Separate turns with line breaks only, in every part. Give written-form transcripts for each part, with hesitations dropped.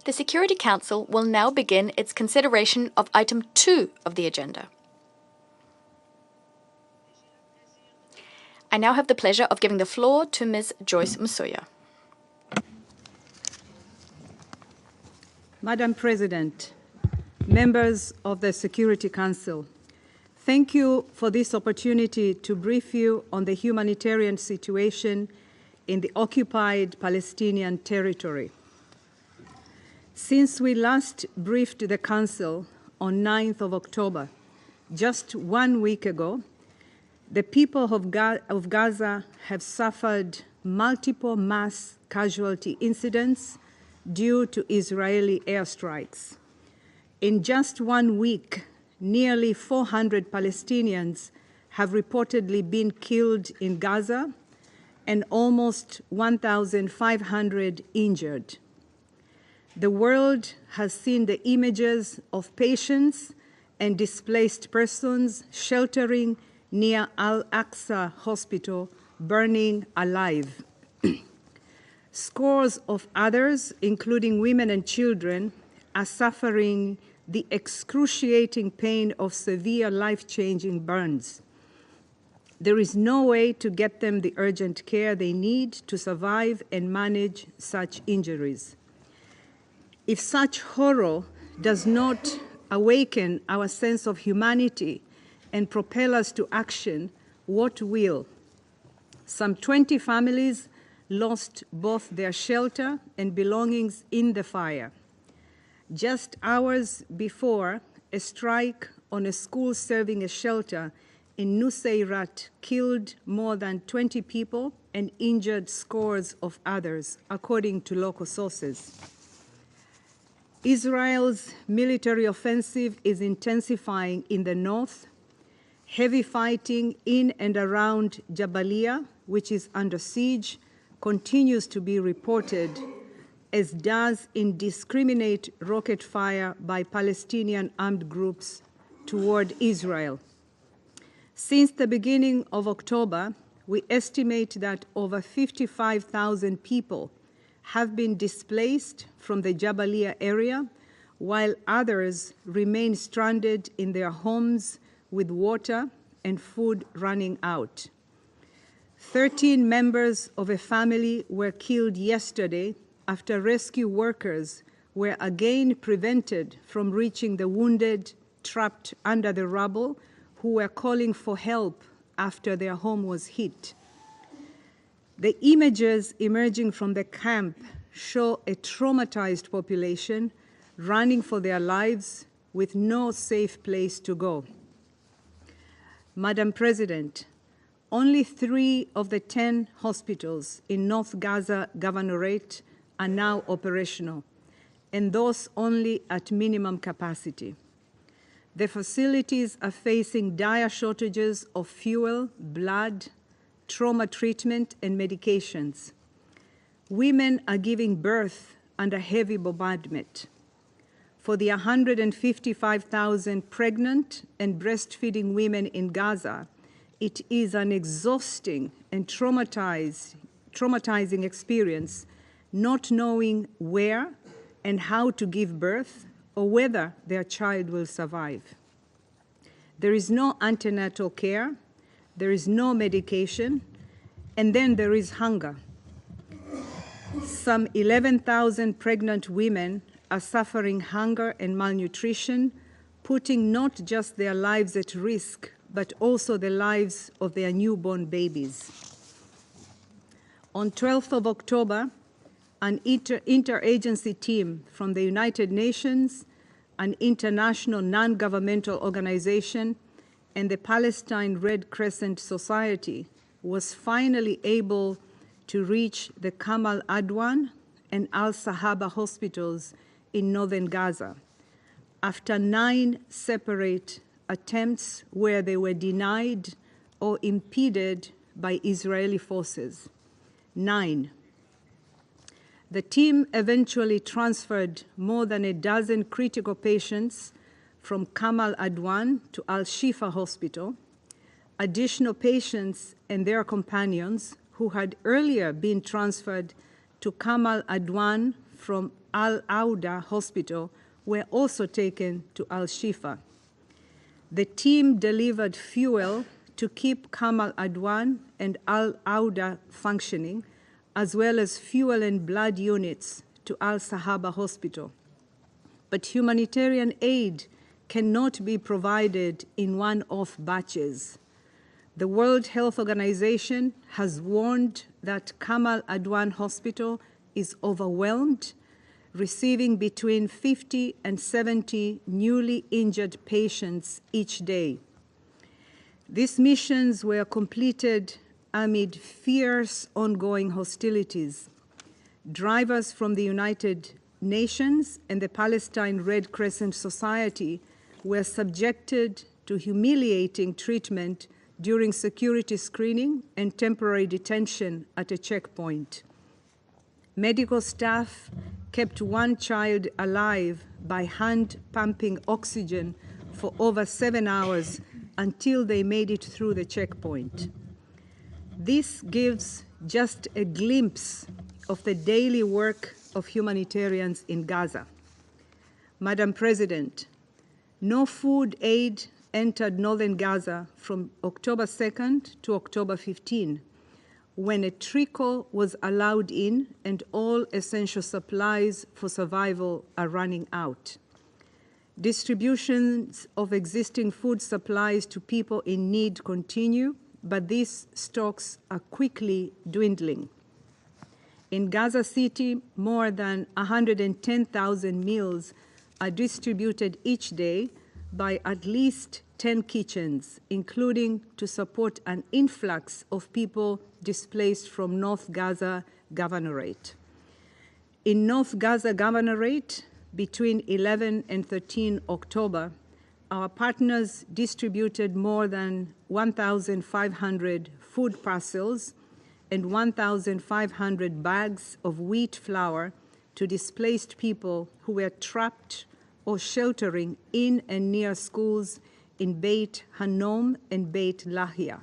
The Security Council will now begin its consideration of item 2 of the agenda. I now have the pleasure of giving the floor to Ms. Joyce Msuya.
Madam President, members of the Security Council, thank you for this opportunity to brief you on the humanitarian situation in the occupied Palestinian territory. Since we last briefed the Council on 9th of October, just 1 week ago, the people of Gaza have suffered multiple mass casualty incidents due to Israeli airstrikes. In just 1 week, nearly 400 Palestinians have reportedly been killed in Gaza and almost 1,500 injured. The world has seen the images of patients and displaced persons sheltering near Al-Aqsa Hospital burning alive. Scores of others, including women and children, are suffering the excruciating pain of severe life-changing burns. There is no way to get them the urgent care they need to survive and manage such injuries. If such horror does not awaken our sense of humanity and propel us to action, what will? Some 20 families lost both their shelter and belongings in the fire. Just hours before, a strike on a school serving a shelter in Nuseirat killed more than 20 people and injured scores of others, according to local sources. Israel's military offensive is intensifying in the north. Heavy fighting in and around Jabalia, which is under siege, continues to be reported, as does indiscriminate rocket fire by Palestinian armed groups toward Israel. Since the beginning of October, we estimate that over 55,000 people have been displaced from the Jabalia area, while others remain stranded in their homes with water and food running out. 13 members of a family were killed yesterday after rescue workers were again prevented from reaching the wounded trapped under the rubble who were calling for help after their home was hit. The images emerging from the camp show a traumatized population running for their lives with no safe place to go. Madam President, only 3 of the 10 hospitals in North Gaza Governorate are now operational, and those only at minimum capacity. The facilities are facing dire shortages of fuel, blood, trauma treatment, and medications. Women are giving birth under heavy bombardment. For the 155,000 pregnant and breastfeeding women in Gaza, it is an exhausting and traumatizing experience not knowing where and how to give birth or whether their child will survive. There is no antenatal care, there is no medication, and then there is hunger. Some 11,000 pregnant women are suffering hunger and malnutrition, putting not just their lives at risk, but also the lives of their newborn babies. On 12th of October, an interagency team from the United Nations, an international non-governmental organization, and the Palestine Red Crescent Society was finally able to reach the Kamal Adwan and Al-Sahaba hospitals in northern Gaza after 9 separate attempts where they were denied or impeded by Israeli forces. 9. The team eventually transferred more than a dozen critical patients from Kamal Adwan to Al-Shifa Hospital. Additional patients and their companions who had earlier been transferred to Kamal Adwan from Al-Auda Hospital were also taken to Al-Shifa. The team delivered fuel to keep Kamal Adwan and Al-Auda functioning, as well as fuel and blood units to Al-Sahaba Hospital. But humanitarian aid cannot be provided in one-off batches. The World Health Organization has warned that Kamal Adwan Hospital is overwhelmed, receiving between 50 and 70 newly injured patients each day. These missions were completed amid fierce ongoing hostilities. Drivers from the United Nations and the Palestine Red Crescent Society were subjected to humiliating treatment during security screening and temporary detention at a checkpoint. Medical staff kept one child alive by hand pumping oxygen for over 7 hours until they made it through the checkpoint. This gives just a glimpse of the daily work of humanitarians in Gaza. Madam President, no food aid entered northern Gaza from October 2nd to October 15, when a trickle was allowed in and all essential supplies for survival are running out. Distributions of existing food supplies to people in need continue, but these stocks are quickly dwindling. In Gaza City, more than 110,000 meals are distributed each day by at least 10 kitchens, including to support an influx of people displaced from North Gaza Governorate. In North Gaza Governorate, between 11 and 13 October, our partners distributed more than 1,500 food parcels and 1,500 bags of wheat flour to displaced people who were trapped or sheltering in and near schools in Beit Hanom and Beit Lahia.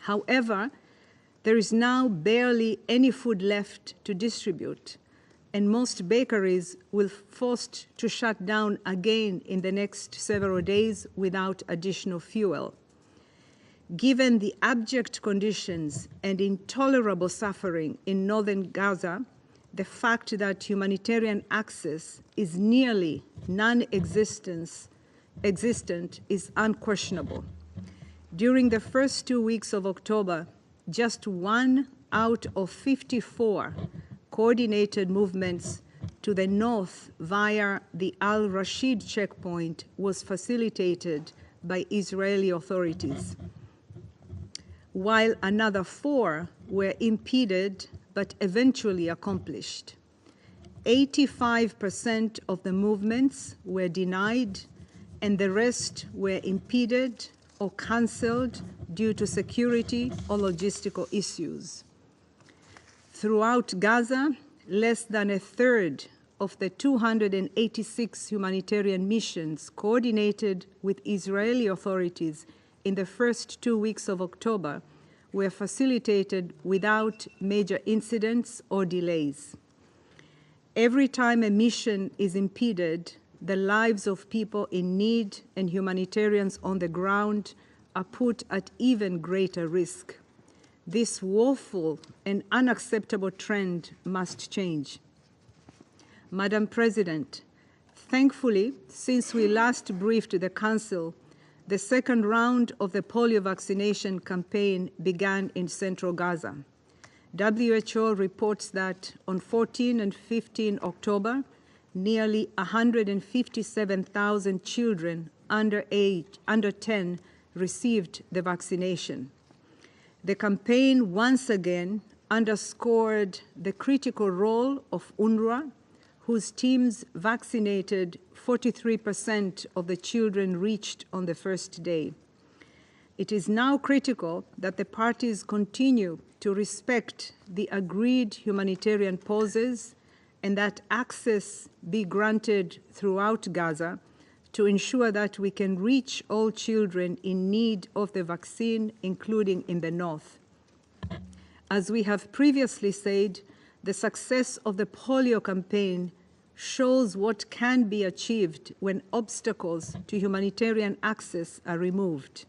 However, there is now barely any food left to distribute, and most bakeries will be forced to shut down again in the next several days without additional fuel. Given the abject conditions and intolerable suffering in northern Gaza, the fact that humanitarian access is nearly non-existent is unquestionable. During the first 2 weeks of October, just 1 out of 54 coordinated movements to the north via the Al-Rashid checkpoint was facilitated by Israeli authorities, while another 4 were impeded but eventually accomplished. 85% of the movements were denied, and the rest were impeded or canceled due to security or logistical issues. Throughout Gaza, less than a third of the 286 humanitarian missions coordinated with Israeli authorities in the first 2 weeks of October were facilitated without major incidents or delays. Every time a mission is impeded, the lives of people in need and humanitarians on the ground are put at even greater risk. This woeful and unacceptable trend must change. Madam President, thankfully, since we last briefed the Council, the second round of the polio vaccination campaign began in central Gaza. WHO reports that on 14 and 15 October, nearly 157,000 children under 10 received the vaccination. The campaign once again underscored the critical role of UNRWA, whose teams vaccinated 43% of the children reached on the first day. It is now critical that the parties continue to respect the agreed humanitarian pauses and that access be granted throughout Gaza to ensure that we can reach all children in need of the vaccine, including in the north. As we have previously said, The success of the polio campaign shows what can be achieved when obstacles to humanitarian access are removed.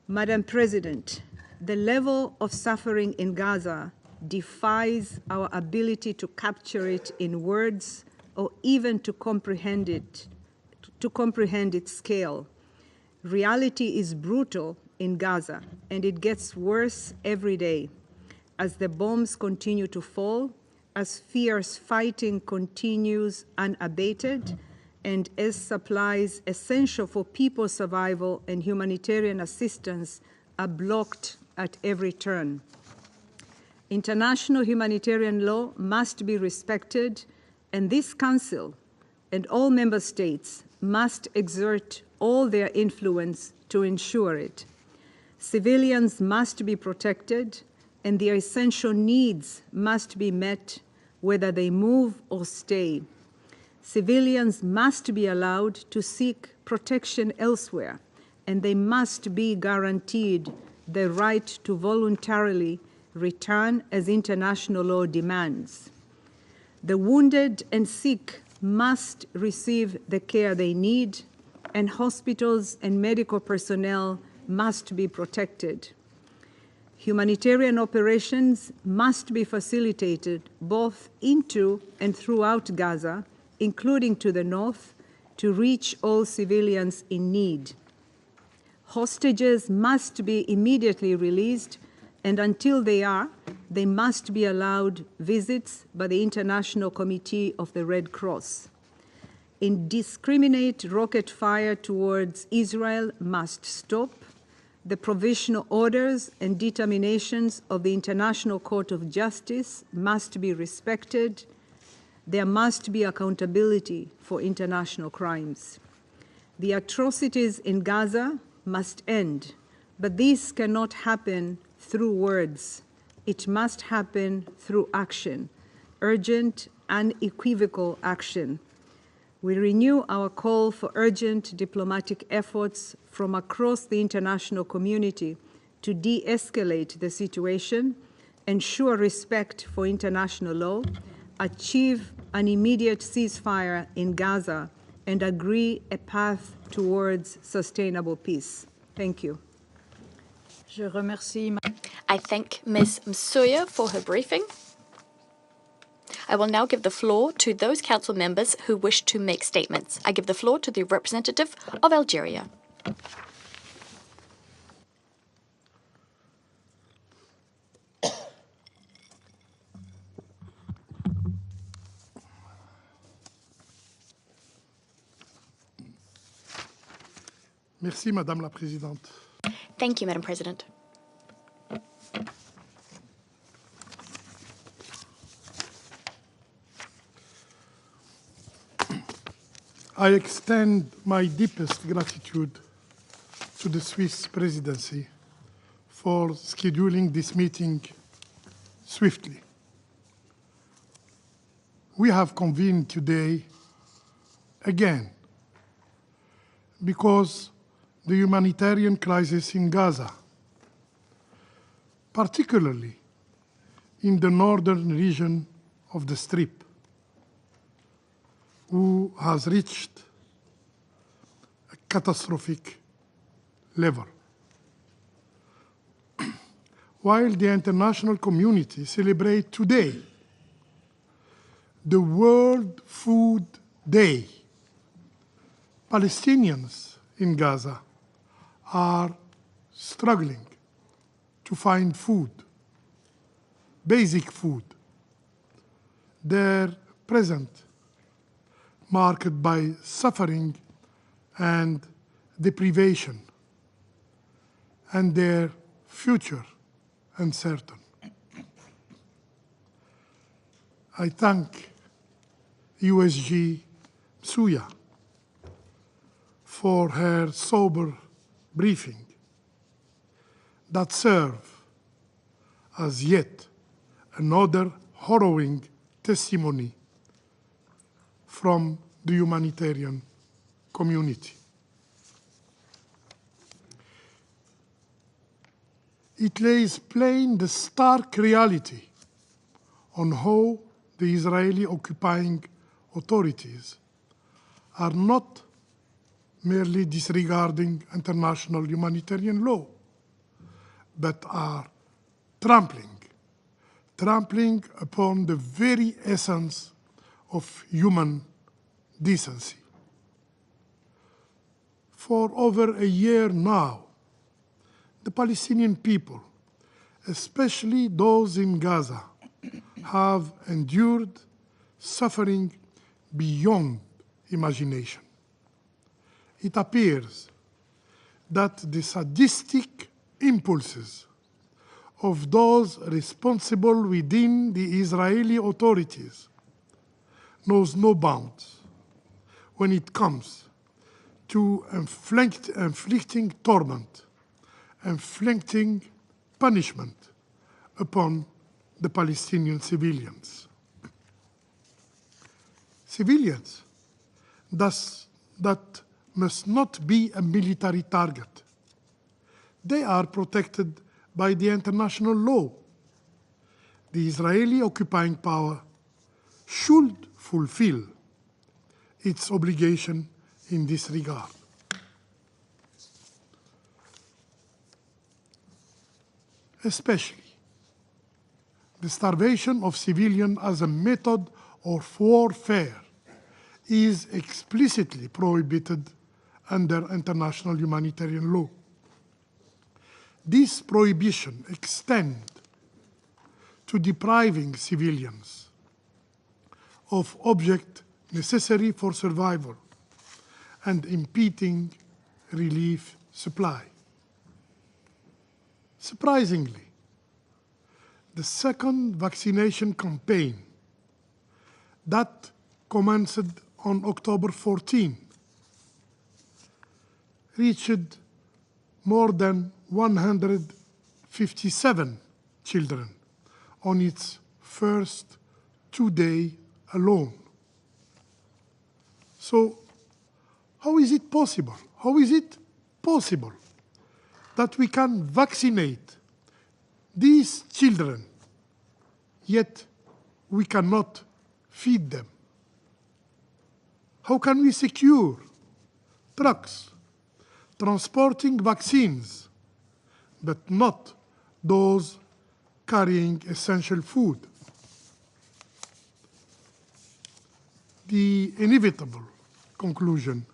Madam President, the level of suffering in Gaza defies our ability to capture it in words or even to comprehend its scale. Reality is brutal in Gaza, and it gets worse every day as the bombs continue to fall, as fierce fighting continues unabated, and as supplies essential for people's survival and humanitarian assistance are blocked at every turn. International humanitarian law must be respected, and this Council and all member states must exert all their influence to ensure it. Civilians must be protected, and their essential needs must be met whether they move or stay. Civilians must be allowed to seek protection elsewhere, and they must be guaranteed the right to voluntarily return as international law demands. The wounded and sick must receive the care they need, and hospitals and medical personnel must be protected. Humanitarian operations must be facilitated both into and throughout Gaza, including to the north, to reach all civilians in need. Hostages must be immediately released, and until they are, they must be allowed visits by the International Committee of the Red Cross. Indiscriminate rocket fire towards Israel must stop. The provisional orders and determinations of the International Court of Justice must be respected. There must be accountability for international crimes. The atrocities in Gaza must end, but this cannot happen through words. It must happen through action, urgent, unequivocal action. We renew our call for urgent diplomatic efforts from across the international community to de-escalate the situation, ensure respect for international law, achieve an immediate ceasefire in Gaza, and agree a path towards sustainable peace. Thank you.
Je remercie.
I thank Ms. Msuya for her briefing. I will now give the floor to those council members who wish to make statements. I give the floor to the representative of Algeria.
Merci, Madame la Présidente.
Thank you, Madam President.
I extend my deepest gratitude to the Swiss presidency for scheduling this meeting swiftly. We have convened today again because the humanitarian crisis in Gaza, particularly in the northern region of the Strip, who has reached a catastrophic level. While the international community celebrates today the World Food Day, Palestinians in Gaza are struggling to find food, basic food. Their present marked by suffering and deprivation, and their future uncertain. I thank USG Msuya for her sober briefing that serve as yet another harrowing testimony from the humanitarian community. It lays plain the stark reality on how the Israeli occupying authorities are not merely disregarding international humanitarian law, but are trampling upon the very essence of human decency. For over a year now, the Palestinian people, especially those in Gaza, have endured suffering beyond imagination. It appears that the sadistic impulses of those responsible within the Israeli authorities knows no bounds when it comes to inflicting torment, inflicting punishment upon the Palestinian civilians. Civilians that must not be a military target. They are protected by the international law. The Israeli occupying power should fulfill its obligation in this regard. Especially the starvation of civilians as a method of warfare is explicitly prohibited under international humanitarian law. This prohibition extends to depriving civilians of objects necessary for survival and impeding relief supply. Surprisingly, the second vaccination campaign that commenced on October 14 reached more than 157 children on its first 2 days alone. So, how is it possible? How is it possible that we can vaccinate these children, yet we cannot feed them? How can we secure trucks transporting vaccines, but not those carrying essential food? The inevitable conclusion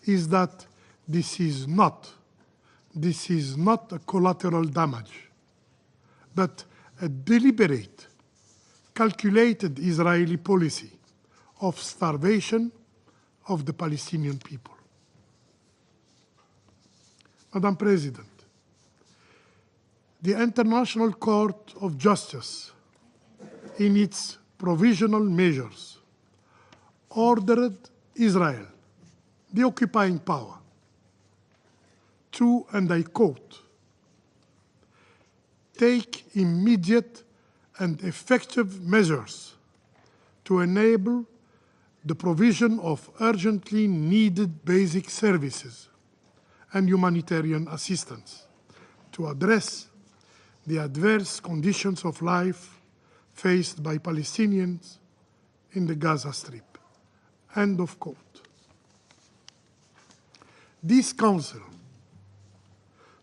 is that this is not a collateral damage, but a deliberate, calculated Israeli policy of starvation of the Palestinian people. Madam President, the International Court of Justice, in its provisional measures, ordered Israel, the occupying power, to, and I quote, take immediate and effective measures to enable the provision of urgently needed basic services and humanitarian assistance to address the adverse conditions of life faced by Palestinians in the Gaza Strip. End of quote. This Council,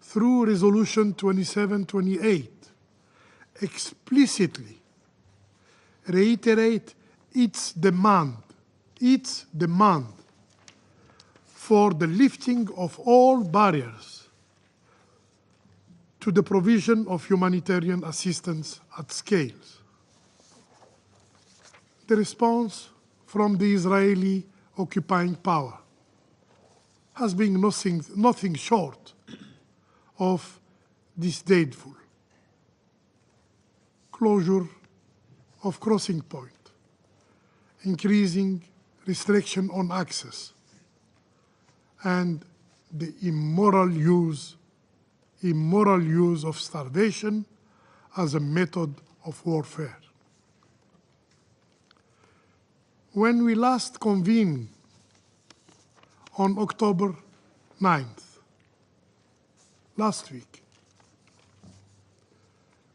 through Resolution 2728, explicitly reiterate its demand for the lifting of all barriers to the provision of humanitarian assistance at scale. The response from the Israeli occupying power has been nothing short of disdainful. Closure of crossing point, increasing restriction on access, and the immoral use of starvation as a method of warfare. When we last convened on October 9th, last week,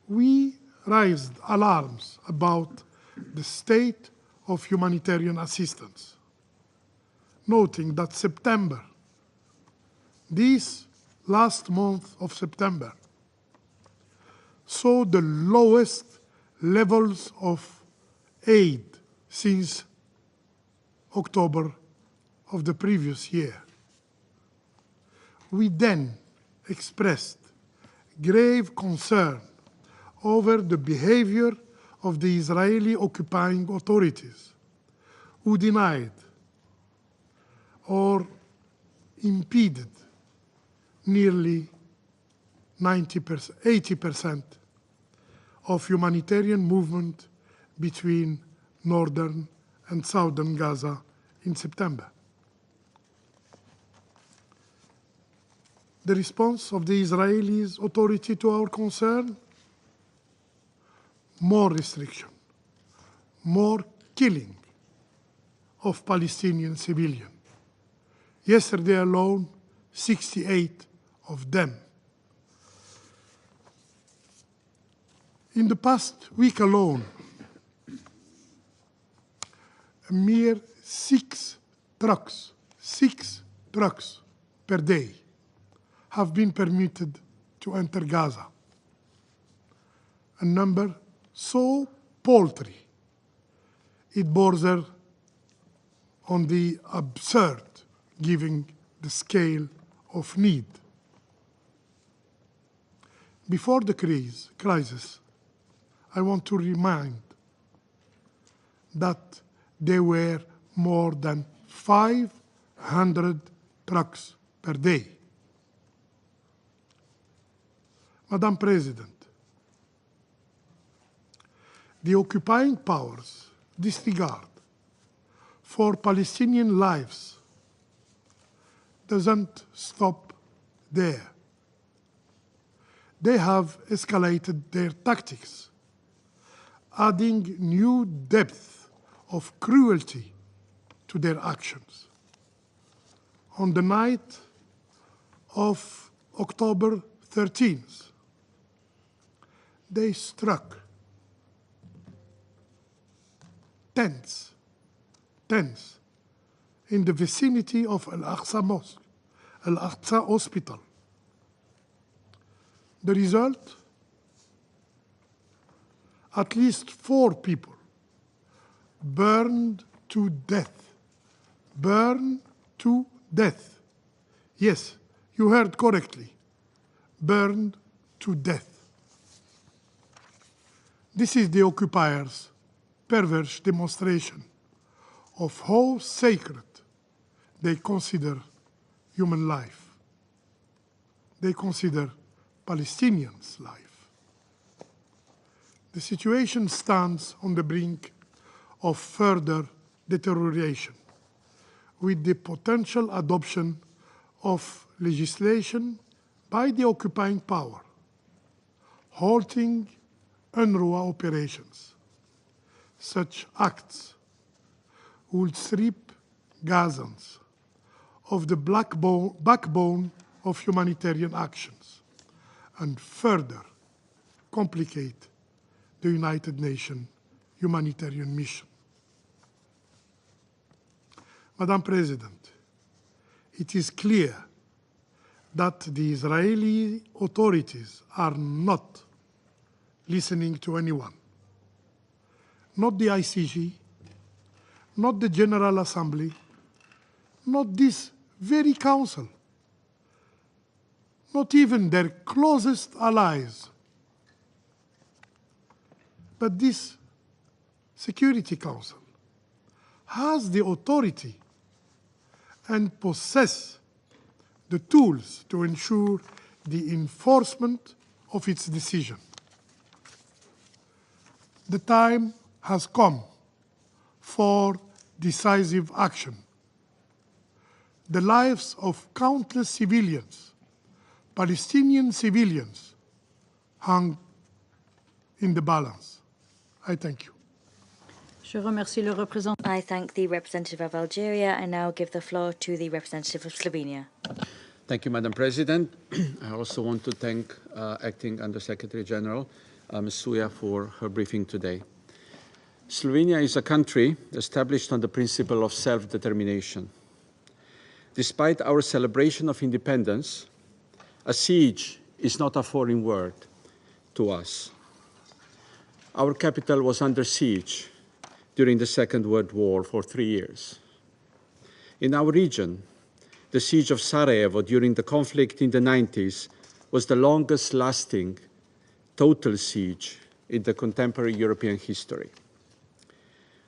we raised alarms about the state of humanitarian assistance, noting that this last month of September, saw the lowest levels of aid since October of the previous year. We then expressed grave concern over the behavior of the Israeli occupying authorities, who denied or impeded nearly 80% of humanitarian movement between northern and southern Gaza in September. The response of the Israeli authority to our concern? More restriction, more killing of Palestinian civilians. Yesterday alone, 68 of them. In the past week alone, a mere 6 trucks per day have been permitted to enter Gaza. A number so paltry, it borders on the absurd, given the scale of need. Before the crisis, I want to remind that there were more than 500 trucks per day. Madam President, the occupying powers' disregard for Palestinian lives doesn't stop there. They have escalated their tactics, adding new depth of cruelty to their actions. On the night of October 13th, they struck tents in the vicinity of Al-Aqsa Mosque, Al-Aqsa Hospital. The result? At least 4 people burned to death. Burned to death. Yes, you heard correctly. Burned to death. This is the occupiers' perverse demonstration of how sacred they consider human life. They consider Palestinians' life. The situation stands on the brink of further deterioration, with the potential adoption of legislation by the occupying power, halting UNRWA operations. Such acts would strip Gazans of the backbone of humanitarian actions and further complicate the United Nations humanitarian mission. Madam President, it is clear that the Israeli authorities are not listening to anyone. Not the ICG, not the General Assembly, not this very council, not even their closest allies, but this Security Council has the authority and possess the tools to ensure the enforcement of its decision. The time has come for decisive action. The lives of countless civilians, Palestinian civilians, hung in the balance. I thank you.
Je remercie le représentant.
I thank the representative of Algeria. I now give the floor to the representative of Slovenia.
Thank you, Madam President. I also want to thank Acting Under Secretary General Ms. Suja, for her briefing today. Slovenia is a country established on the principle of self-determination. Despite our celebration of independence, a siege is not a foreign word to us. Our capital was under siege during the Second World War for 3 years. In our region, the siege of Sarajevo during the conflict in the 90s was the longest lasting total siege in the contemporary European history.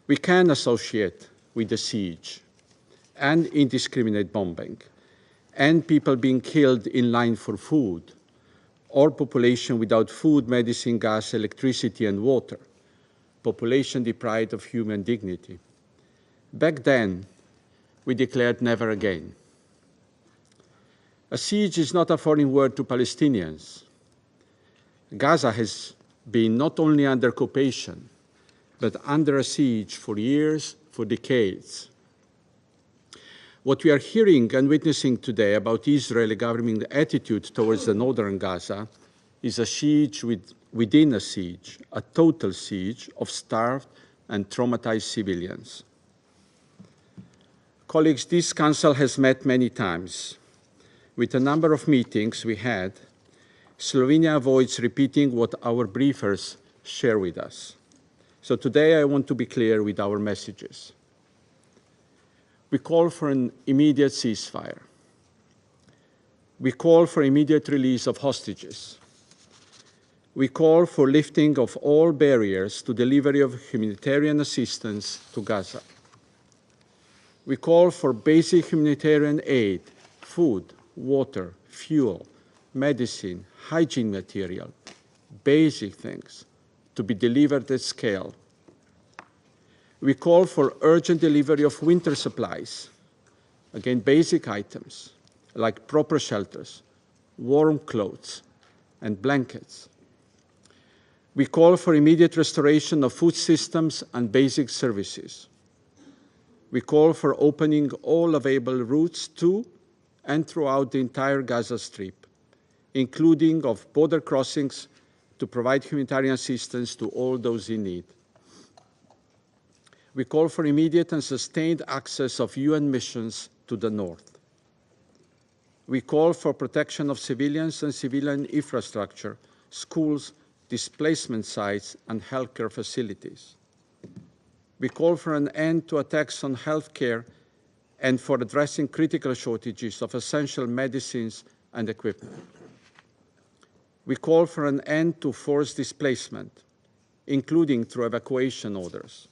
We can associate with the siege and indiscriminate bombing and people being killed in line for food, or population without food, medicine, gas, electricity, and water, population deprived of human dignity. Back then, we declared never again. A siege is not a foreign word to Palestinians. Gaza has been not only under occupation, but under a siege for years, for decades. What we are hearing and witnessing today about Israeli government attitude towards the northern Gaza is a siege within a siege, a total siege of starved and traumatized civilians. Colleagues, this Council has met many times. With a number of meetings we had, Slovenia avoids repeating what our briefers share with us. So today I want to be clear with our messages. We call for an immediate ceasefire. We call for immediate release of hostages. We call for lifting of all barriers to delivery of humanitarian assistance to Gaza. We call for basic humanitarian aid, food, water, fuel, medicine, hygiene material, basic things to be delivered at scale. We call for urgent delivery of winter supplies, again, basic items like proper shelters, warm clothes, and blankets. We call for immediate restoration of food systems and basic services. We call for opening all available routes to and throughout the entire Gaza Strip, including of border crossings to provide humanitarian assistance to all those in need. We call for immediate and sustained access of UN missions to the north. We call for protection of civilians and civilian infrastructure, schools, displacement sites, and healthcare facilities. We call for an end to attacks on healthcare and for addressing critical shortages of essential medicines and equipment. We call for an end to forced displacement, including through evacuation orders.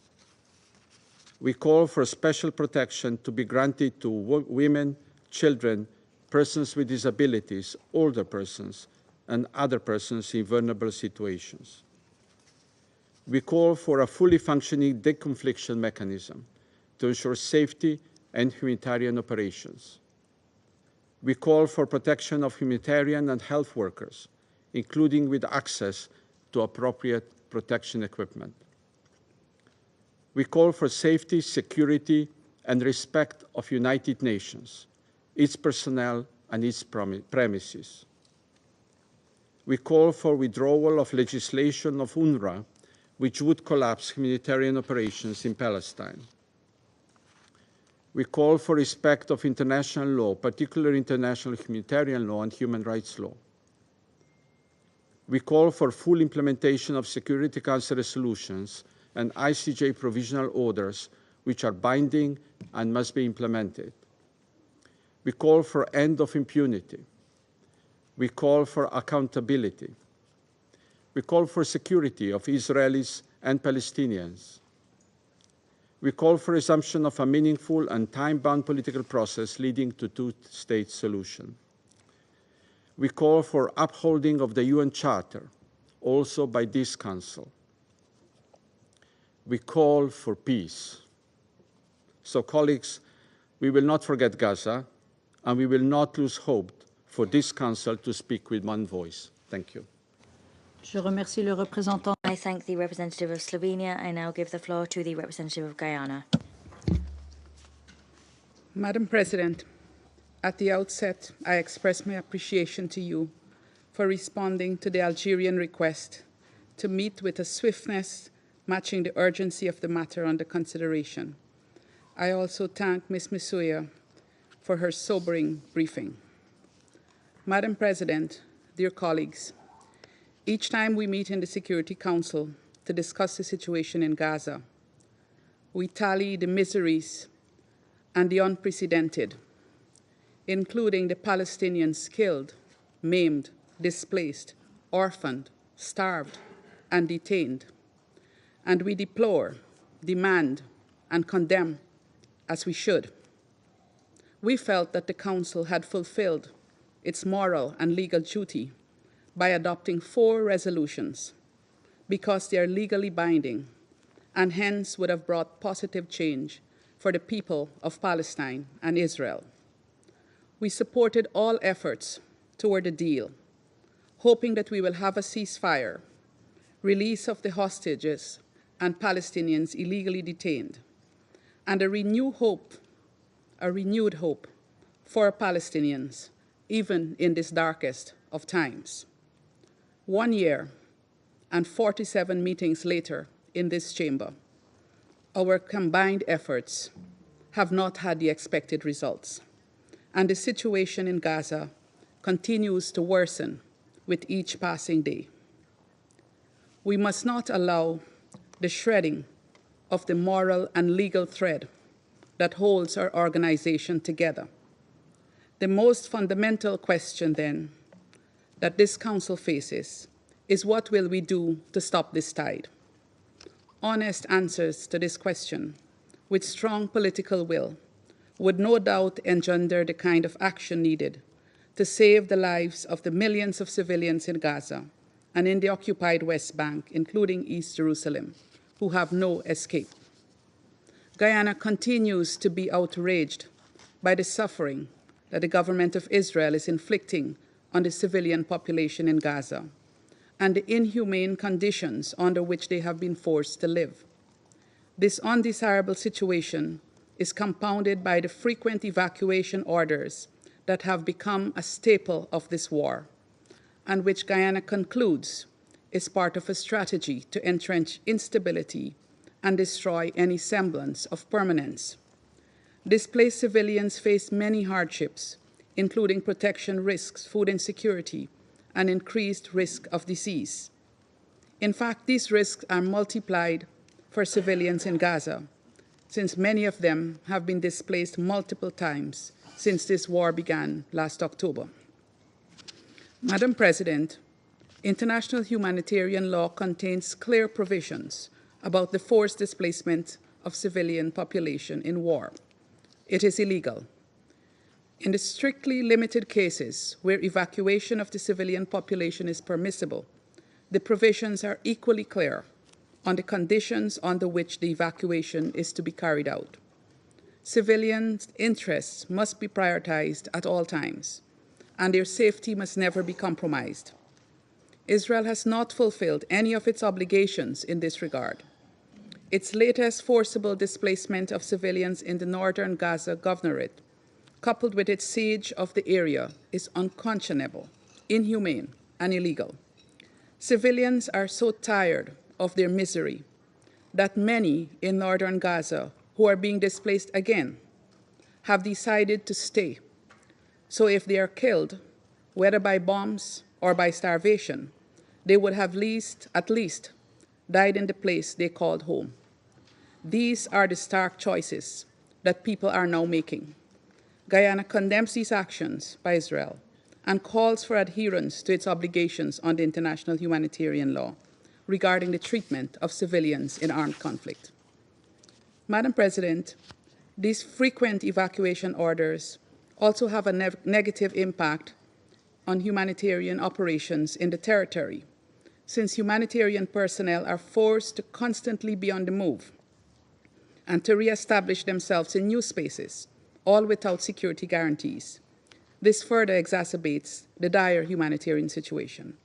We call for special protection to be granted to women, children, persons with disabilities, older persons, and other persons in vulnerable situations. We call for a fully functioning deconfliction mechanism to ensure safety and humanitarian operations. We call for protection of humanitarian and health workers, including with access to appropriate protection equipment. We call for safety, security, and respect of United Nations, its personnel, and its premises. We call for withdrawal of legislation of UNRWA, which would collapse humanitarian operations in Palestine. We call for respect of international law, particularly international humanitarian law and human rights law. We call for full implementation of Security Council resolutions and ICJ provisional orders which are binding and must be implemented. We call for end of impunity. We call for accountability. We call for security of Israelis and Palestinians. We call for resumption of a meaningful and time-bound political process leading to two-state solution. We call for upholding of the UN Charter, also by this Council. We call for peace. So, colleagues, we will not forget Gaza, and we will not lose hope for this Council to speak with one voice. Thank you.
Je remercie le représentant.
I thank the representative of Slovenia. I now give the floor to the representative of Guyana.
Madam President, at the outset, I express my appreciation to you for responding to the Algerian request to meet with a swiftness matching the urgency of the matter under consideration. I also thank Ms. Msuya for her sobering briefing. Madam President, dear colleagues, each time we meet in the Security Council to discuss the situation in Gaza, we tally the miseries and the unprecedented, including the Palestinians killed, maimed, displaced, orphaned, starved, and detained. And we deplore, demand, and condemn, as we should. We felt that the Council had fulfilled its moral and legal duty by adopting 4 resolutions because they are legally binding and hence would have brought positive change for the people of Palestine and Israel. We supported all efforts toward a deal, hoping that we will have a ceasefire, release of the hostages and Palestinians illegally detained, and a renewed hope for Palestinians, even in this darkest of times. 1 year and 47 meetings later in this chamber, our combined efforts have not had the expected results, and the situation in Gaza continues to worsen with each passing day. We must not allow the shredding of the moral and legal thread that holds our organization together. The most fundamental question, then, that this Council faces is what will we do to stop this tide? Honest answers to this question, with strong political will, would no doubt engender the kind of action needed to save the lives of the millions of civilians in Gaza and in the occupied West Bank, including East Jerusalem, who have no escape. Guyana continues to be outraged by the suffering that the government of Israel is inflicting on the civilian population in Gaza and the inhumane conditions under which they have been forced to live. This undesirable situation is compounded by the frequent evacuation orders that have become a staple of this war, and which Guyana concludes is part of a strategy to entrench instability and destroy any semblance of permanence. Displaced civilians face many hardships, including protection risks, food insecurity, and increased risk of disease. In fact, these risks are multiplied for civilians in Gaza, since many of them have been displaced multiple times since this war began last October. Madam President, international humanitarian law contains clear provisions about the forced displacement of civilian population in war. It is illegal. In the strictly limited cases where evacuation of the civilian population is permissible, the provisions are equally clear on the conditions under which the evacuation is to be carried out. Civilians' interests must be prioritized at all times, and their safety must never be compromised. Israel has not fulfilled any of its obligations in this regard. Its latest forcible displacement of civilians in the northern Gaza governorate, coupled with its siege of the area, is unconscionable, inhumane, and illegal. Civilians are so tired of their misery that many in northern Gaza who are being displaced again have decided to stay. So if they are killed, whether by bombs or by starvation, they would have at least died in the place they called home. These are the stark choices that people are now making. Guyana condemns these actions by Israel and calls for adherence to its obligations under international humanitarian law regarding the treatment of civilians in armed conflict. Madam President, these frequent evacuation orders also have a negative impact on humanitarian operations in the territory, since humanitarian personnel are forced to constantly be on the move and to reestablish themselves in new spaces, all without security guarantees. This further exacerbates the dire humanitarian situation.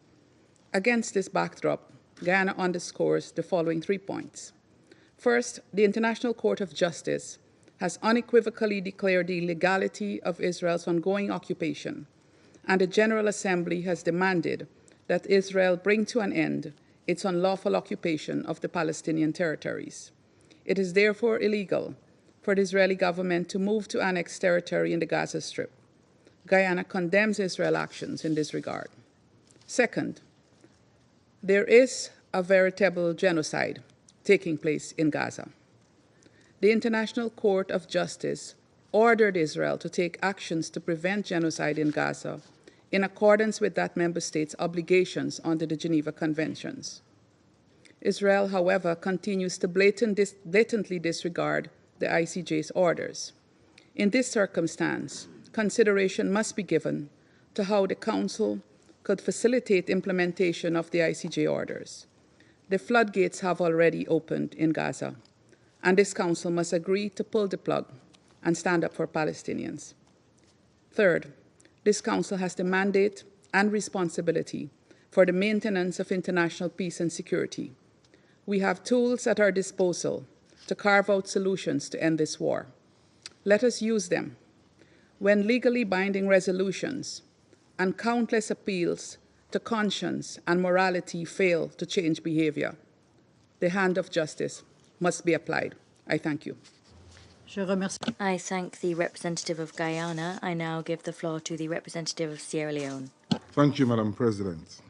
Against this backdrop, Guyana underscores the following 3 points. First, the International Court of Justice has unequivocally declared the illegality of Israel's ongoing occupation, and the General Assembly has demanded that Israel bring to an end its unlawful occupation of the Palestinian territories. It is therefore illegal for the Israeli government to move to annex territory in the Gaza Strip. Guyana condemns Israel's actions in this regard. Second, there is a veritable genocide taking place in Gaza. The International Court of Justice ordered Israel to take actions to prevent genocide in Gaza in accordance with that member state's obligations under the Geneva Conventions. Israel, however, continues to blatantly disregard the ICJ's orders. In this circumstance, consideration must be given to how the Council could facilitate implementation of the ICJ orders. The floodgates have already opened in Gaza, and this Council must agree to pull the plug and stand up for Palestinians. Third, this Council has the mandate and responsibility for the maintenance of international peace and security. We have tools at our disposal to carve out solutions to end this war. Let us use them. When legally binding resolutions and countless appeals to conscience and morality fail to change behavior, the hand of justice must be applied. I thank you.
Je remercie.
I thank the representative of Guyana. I now give the floor to the representative of Sierra Leone.
Thank you, Madam President,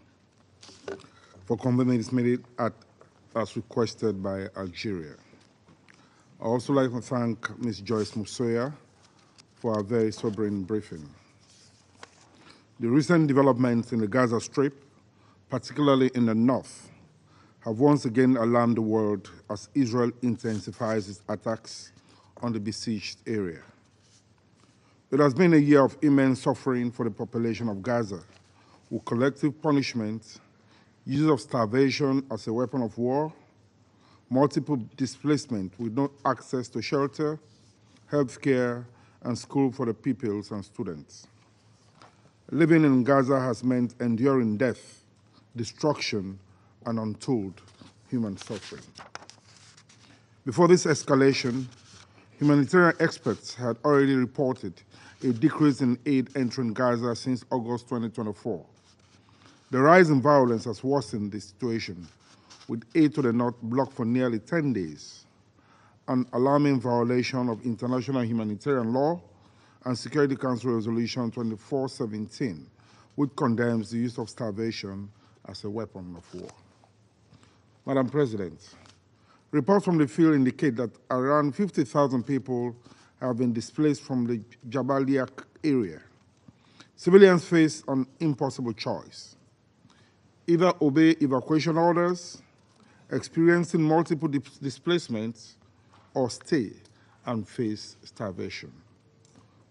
for convening this meeting as requested by Algeria. I also like to thank Ms. Joyce Musoya for a very sobering briefing. The recent developments in the Gaza Strip, particularly in the north, have once again alarmed the world as Israel intensifies its attacks on the besieged area. It has been a year of immense suffering for the population of Gaza, with collective punishment, use of starvation as a weapon of war, multiple displacement with no access to shelter, health care, and school for the pupils and students. Living in Gaza has meant enduring death, destruction, and untold human suffering. Before this escalation, humanitarian experts had already reported a decrease in aid entering Gaza since August 2024. The rise in violence has worsened the situation, with aid to the north blocked for nearly 10 days, an alarming violation of international humanitarian law and Security Council Resolution 2417, which condemns the use of starvation as a weapon of war. Madam President, reports from the field indicate that around 50,000 people have been displaced from the Jabalia area. Civilians face an impossible choice: either obey evacuation orders, experiencing multiple displacements, or stay and face starvation.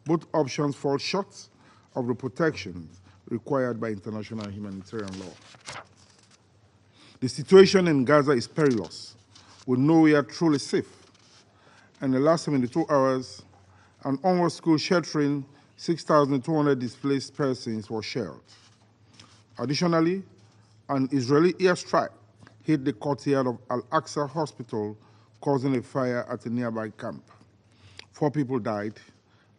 Both options fall short of the protections required by international humanitarian law. The situation in Gaza is perilous, with nowhere truly safe. In the last 72 hours, an onward school sheltering 6,200 displaced persons was shelled. Additionally, an Israeli airstrike hit the courtyard of Al-Aqsa Hospital, causing a fire at a nearby camp. 4 people died,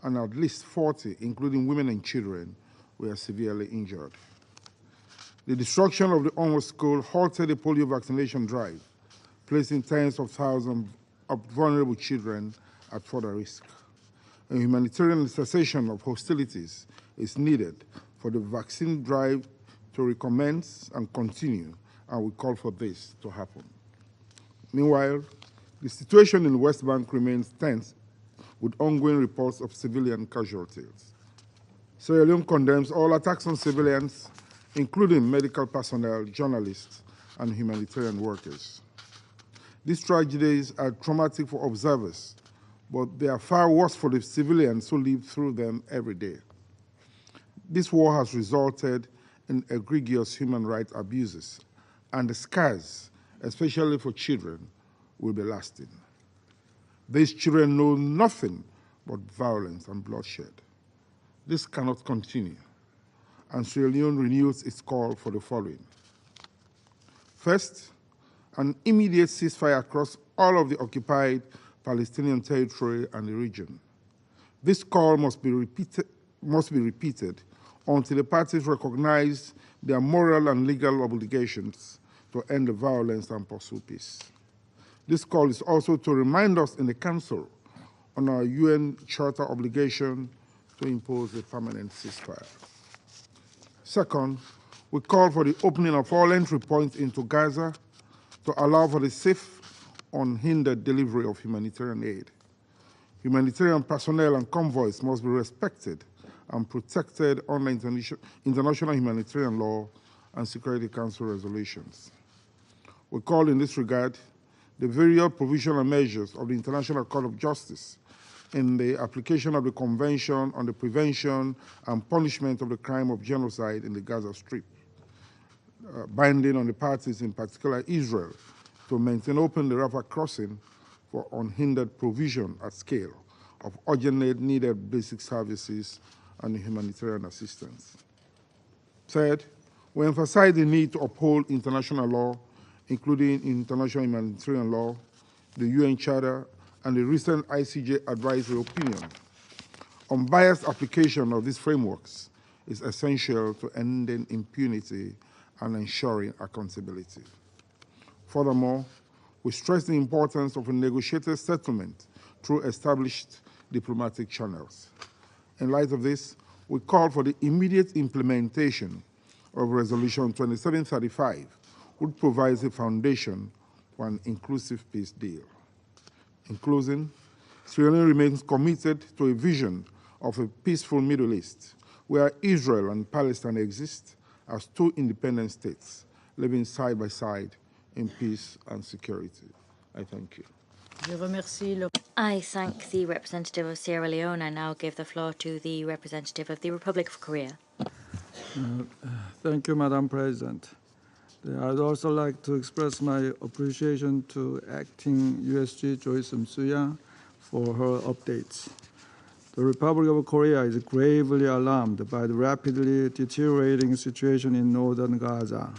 and at least 40, including women and children, were severely injured. The destruction of the onward school halted the polio vaccination drive, placing tens of thousands of vulnerable children at further risk. A humanitarian cessation of hostilities is needed for the vaccine drive to recommence and continue, and we call for this to happen. Meanwhile, the situation in the West Bank remains tense, with ongoing reports of civilian casualties. Sierra Leone condemns all attacks on civilians, including medical personnel, journalists, and humanitarian workers. These tragedies are traumatic for observers, but they are far worse for the civilians who live through them every day. This war has resulted in egregious human rights abuses, and the scars, especially for children, will be lasting. These children know nothing but violence and bloodshed. This cannot continue, and Sierra Leone renews its call for the following. First, an immediate ceasefire across all of the occupied Palestinian territory and the region. This call must be repeated until the parties recognize their moral and legal obligations to end the violence and pursue peace. This call is also to remind us in the Council on our UN Charter obligation to impose a permanent ceasefire. Second, we call for the opening of all entry points into Gaza to allow for the safe, unhindered delivery of humanitarian aid. Humanitarian personnel and convoys must be respected and protected under international humanitarian law and Security Council resolutions. We call in this regard the various provisional measures of the International Court of Justice in the application of the Convention on the Prevention and Punishment of the Crime of Genocide in the Gaza Strip, binding on the parties, in particular Israel, to maintain open the Rafah crossing for unhindered provision at scale of urgently needed basic services and humanitarian assistance. Third, we emphasize the need to uphold international law, including international humanitarian law, the UN Charter, and the recent ICJ advisory opinion. Unbiased application of these frameworks is essential to ending impunity and ensuring accountability. Furthermore, we stress the importance of a negotiated settlement through established diplomatic channels. In light of this, we call for the immediate implementation of Resolution 2735, which provides a foundation for an inclusive peace deal. In closing, Sierra Leone remains committed to a vision of a peaceful Middle East where Israel and Palestine exist as two independent states living side by side in peace and security. I thank you.
I thank the representative of Sierra Leone. I now give the floor to the representative of the Republic of Korea.
Thank you, Madam President. I'd also like to express my appreciation to Acting USG Joyce Msuya for her updates. The Republic of Korea is gravely alarmed by the rapidly deteriorating situation in northern Gaza,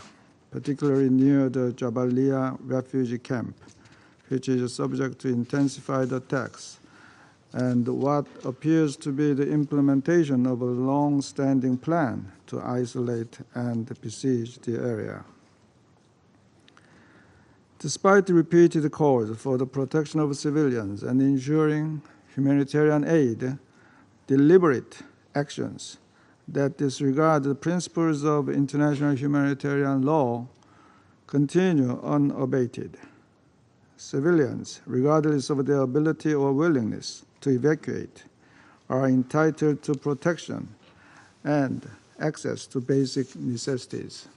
particularly near the Jabalia refugee camp, which is subject to intensified attacks, and what appears to be the implementation of a long-standing plan to isolate and besiege the area. Despite the repeated calls for the protection of civilians and ensuring humanitarian aid, deliberate actions that disregard the principles of international humanitarian law continue unabated. Civilians, regardless of their ability or willingness to evacuate, are entitled to protection and access to basic necessities.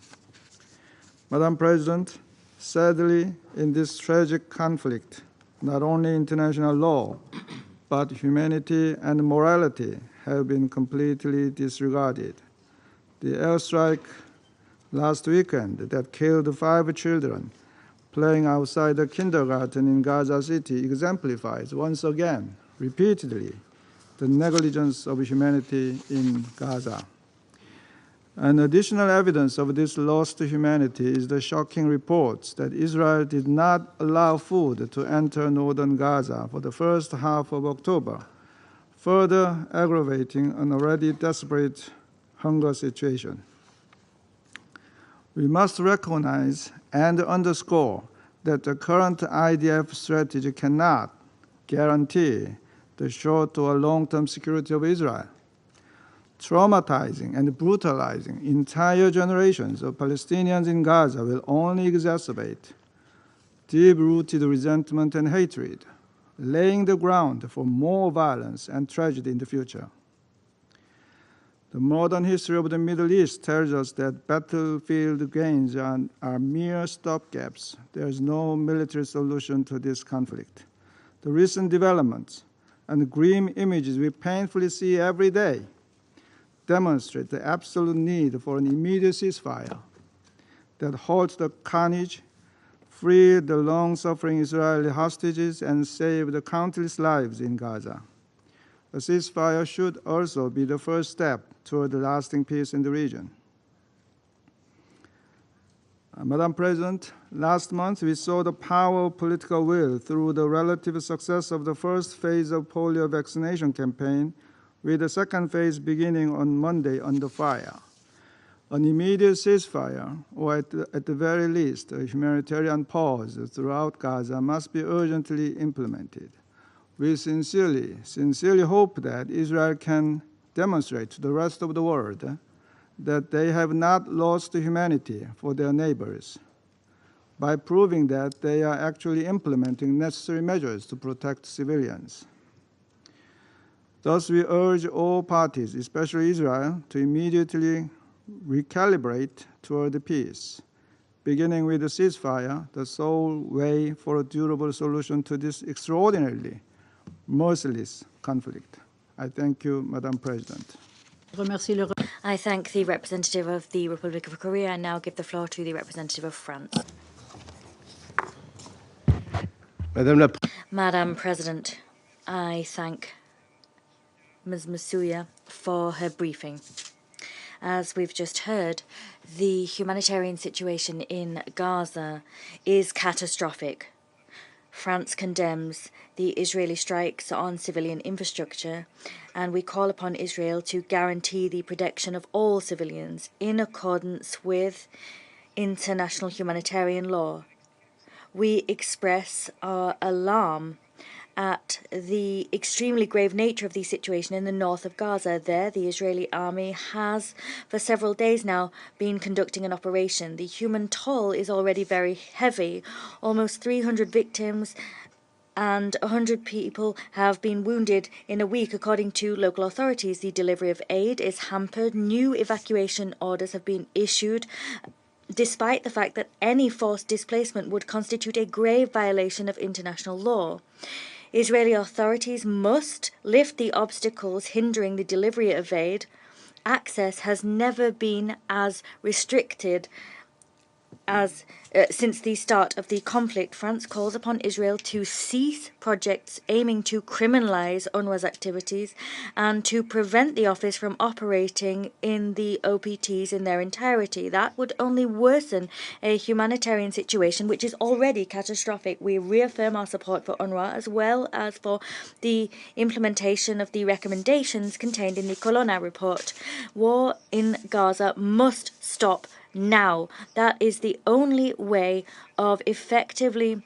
Madam President, sadly, in this tragic conflict, not only international law, but humanity and morality have been completely disregarded. The airstrike last weekend that killed 5 children playing outside a kindergarten in Gaza City exemplifies once again, repeatedly, the negligence of humanity in Gaza. An additional evidence of this lost humanity is the shocking reports that Israel did not allow food to enter northern Gaza for the first half of October, further aggravating an already desperate hunger situation. We must recognize and underscore that the current IDF strategy cannot guarantee the short or long-term security of Israel. Traumatizing and brutalizing entire generations of Palestinians in Gaza will only exacerbate deep-rooted resentment and hatred, laying the ground for more violence and tragedy in the future. The modern history of the Middle East tells us that battlefield gains are mere stopgaps. There is no military solution to this conflict. The recent developments and grim images we painfully see every day demonstrate the absolute need for an immediate ceasefire that halts the carnage, free the long-suffering Israeli hostages, and save the countless lives in Gaza. A ceasefire should also be the first step toward lasting peace in the region. Madam President, last month we saw the power of political will through the relative success of the first phase of polio vaccination campaign, with the second phase beginning on Monday under fire. An immediate ceasefire, or at the very least, a humanitarian pause throughout Gaza must be urgently implemented. We sincerely hope that Israel can demonstrate to the rest of the world that they have not lost humanity for their neighbors by proving that they are actually implementing necessary measures to protect civilians. Thus, we urge all parties, especially Israel, to immediately recalibrate toward peace, beginning with the ceasefire, the sole way for a durable solution to this extraordinarily merciless conflict. I thank you, Madam President.
I thank the representative of the Republic of Korea and now give the floor to the representative of France. Madam President, I thank Ms. Masuya for her briefing. As we've just heard, the humanitarian situation in Gaza is catastrophic. France condemns the Israeli strikes on civilian infrastructure, and we call upon Israel to guarantee the protection of all civilians in accordance with international humanitarian law. We express our alarm at the extremely grave nature of the situation in the north of Gaza. There, the Israeli army has, for several days now, been conducting an operation. The human toll is already very heavy. Almost 300 victims and 100 people have been wounded in a week, according to local authorities. The delivery of aid is hampered. New evacuation orders have been issued, despite the fact that any forced displacement would constitute a grave violation of international law. Israeli authorities must lift the obstacles hindering the delivery of aid. Access has never been as restricted as since the start of the conflict. France calls upon Israel to cease projects aiming to criminalize UNRWA's activities and to prevent the office from operating in the OPTs in their entirety. That would only worsen a humanitarian situation which is already catastrophic. We reaffirm our support for UNRWA as well as for the implementation of the recommendations contained in the Colonna report. War in Gaza must stop now. That is the only way of effectively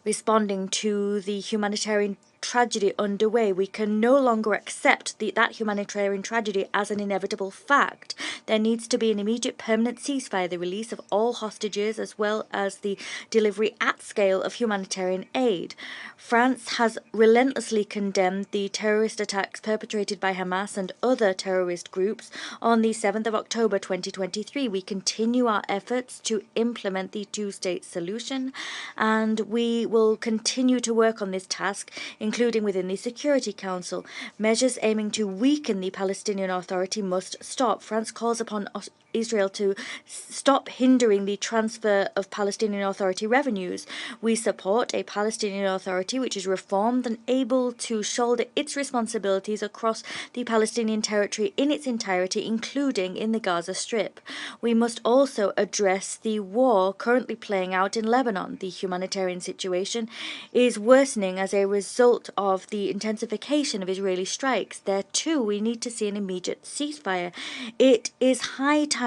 responding to the humanitarian tragedy underway. We can no longer accept that humanitarian tragedy as an inevitable fact. There needs to be an immediate permanent ceasefire, the release of all hostages, as well as the delivery at scale of humanitarian aid. France has relentlessly condemned the terrorist attacks perpetrated by Hamas and other terrorist groups on the 7th of October 2023. We continue our efforts to implement the two-state solution, and we will continue to work on this task, including within the Security Council. Measures aiming to weaken the Palestinian Authority must stop. France calls upon Israel to stop hindering the transfer of Palestinian Authority revenues. We support a Palestinian Authority which is reformed and able to shoulder its responsibilities across the Palestinian territory in its entirety, including in the Gaza Strip. We must also address the war currently playing out in Lebanon. The humanitarian situation is worsening as a result of the intensification of Israeli strikes. There too, we need to see an immediate ceasefire. It is high time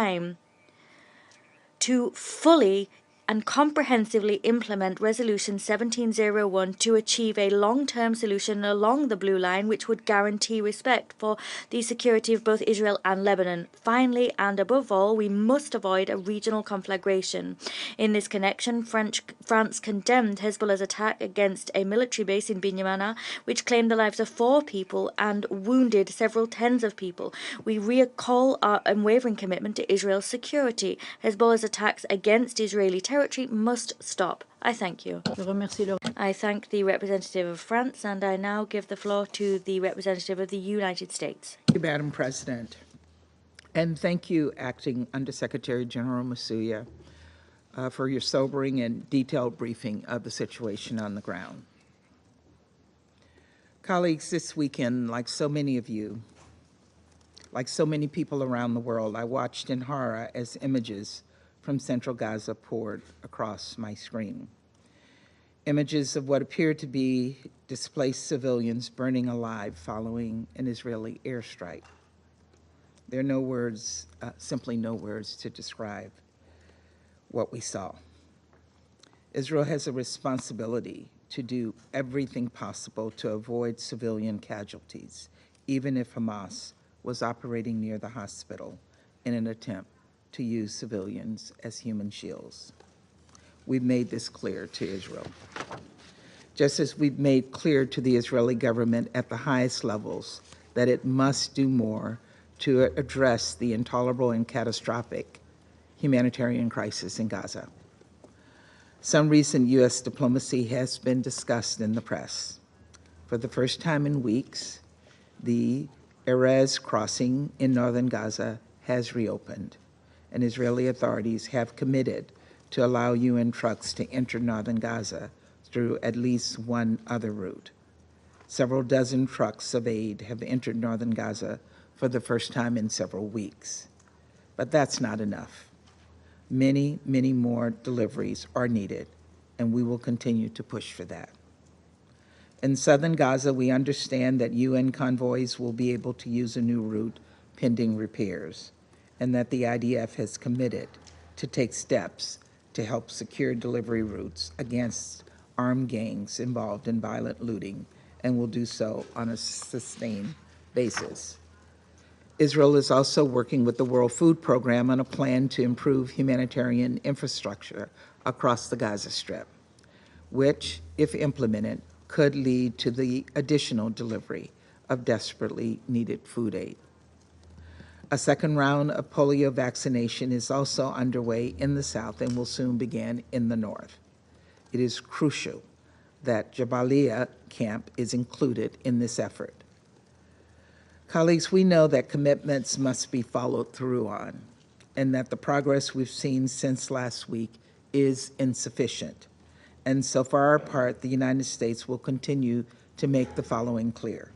to fully and comprehensively implement Resolution 1701 to achieve a long-term solution along the Blue Line, which would guarantee respect for the security of both Israel and Lebanon. Finally, and above all, we must avoid a regional conflagration. In this connection, France condemned Hezbollah's attack against a military base in Binyamana, which claimed the lives of 4 people and wounded several tens of people. We recall our unwavering commitment to Israel's security. Hezbollah's attacks against Israeli territory must stop. I thank you. I thank the representative of France, and I now give the floor to the representative of the United States.
Thank you, Madam President. And thank you, Acting Undersecretary General Masuya, for your sobering and detailed briefing of the situation on the ground. Colleagues, this weekend, like so many of you, like so many people around the world, I watched in horror as images from central Gaza poured across my screen. Images of what appeared to be displaced civilians burning alive following an Israeli airstrike. There are no words, simply no words to describe what we saw. Israel has a responsibility to do everything possible to avoid civilian casualties, even if Hamas was operating near the hospital in an attempt to use civilians as human shields. We've made this clear to Israel. Just as we've made clear to the Israeli government at the highest levels that it must do more to address the intolerable and catastrophic humanitarian crisis in Gaza. Some recent U.S. diplomacy has been discussed in the press. For the first time in weeks, the Erez crossing in northern Gaza has reopened, and Israeli authorities have committed to allow UN trucks to enter northern Gaza through at least one other route. Several dozen trucks of aid have entered northern Gaza for the first time in several weeks. But that's not enough. Many, many more deliveries are needed, and we will continue to push for that. In southern Gaza, we understand that UN convoys will be able to use a new route pending repairs, and that the IDF has committed to take steps to help secure delivery routes against armed gangs involved in violent looting, and will do so on a sustained basis. Israel is also working with the World Food Program on a plan to improve humanitarian infrastructure across the Gaza Strip, which, if implemented, could lead to the additional delivery of desperately needed food aid. A second round of polio vaccination is also underway in the south and will soon begin in the north. It is crucial that Jabalia camp is included in this effort. Colleagues, we know that commitments must be followed through on, and that the progress we've seen since last week is insufficient. And so for our part, the United States will continue to make the following clear.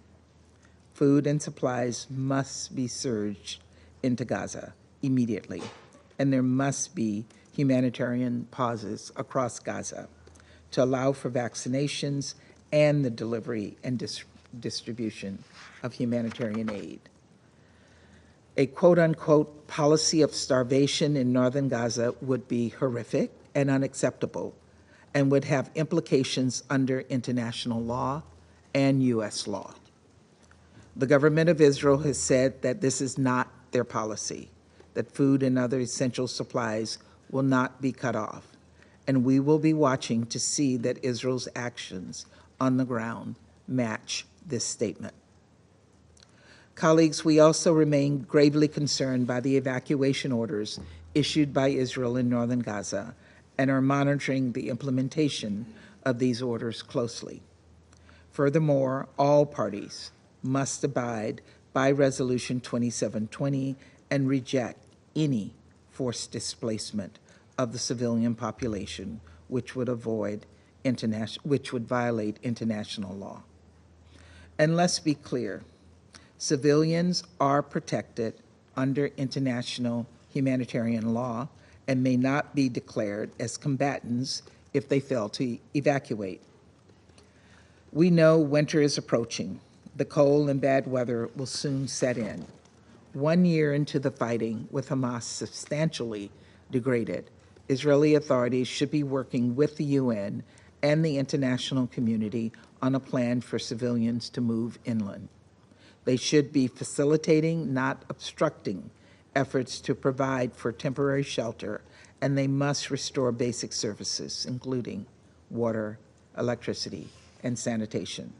Food and supplies must be surged into Gaza immediately, and there must be humanitarian pauses across Gaza to allow for vaccinations and the delivery and distribution of humanitarian aid. A quote-unquote policy of starvation in northern Gaza would be horrific and unacceptable, and would have implications under international law and U.S. law. The government of Israel has said that this is not their policy, that food and other essential supplies will not be cut off, and we will be watching to see that Israel's actions on the ground match this statement. Colleagues, we also remain gravely concerned by the evacuation orders issued by Israel in northern Gaza and are monitoring the implementation of these orders closely. Furthermore, all parties must abide by Resolution 2720 and reject any forced displacement of the civilian population, which would violate international law. And let's be clear, civilians are protected under international humanitarian law and may not be declared as combatants if they fail to evacuate. We know winter is approaching. The cold and bad weather will soon set in. 1 year into the fighting, with Hamas substantially degraded, Israeli authorities should be working with the UN and the international community on a plan for civilians to move inland. They should be facilitating, not obstructing, efforts to provide for temporary shelter, and they must restore basic services, including water, electricity, and sanitation.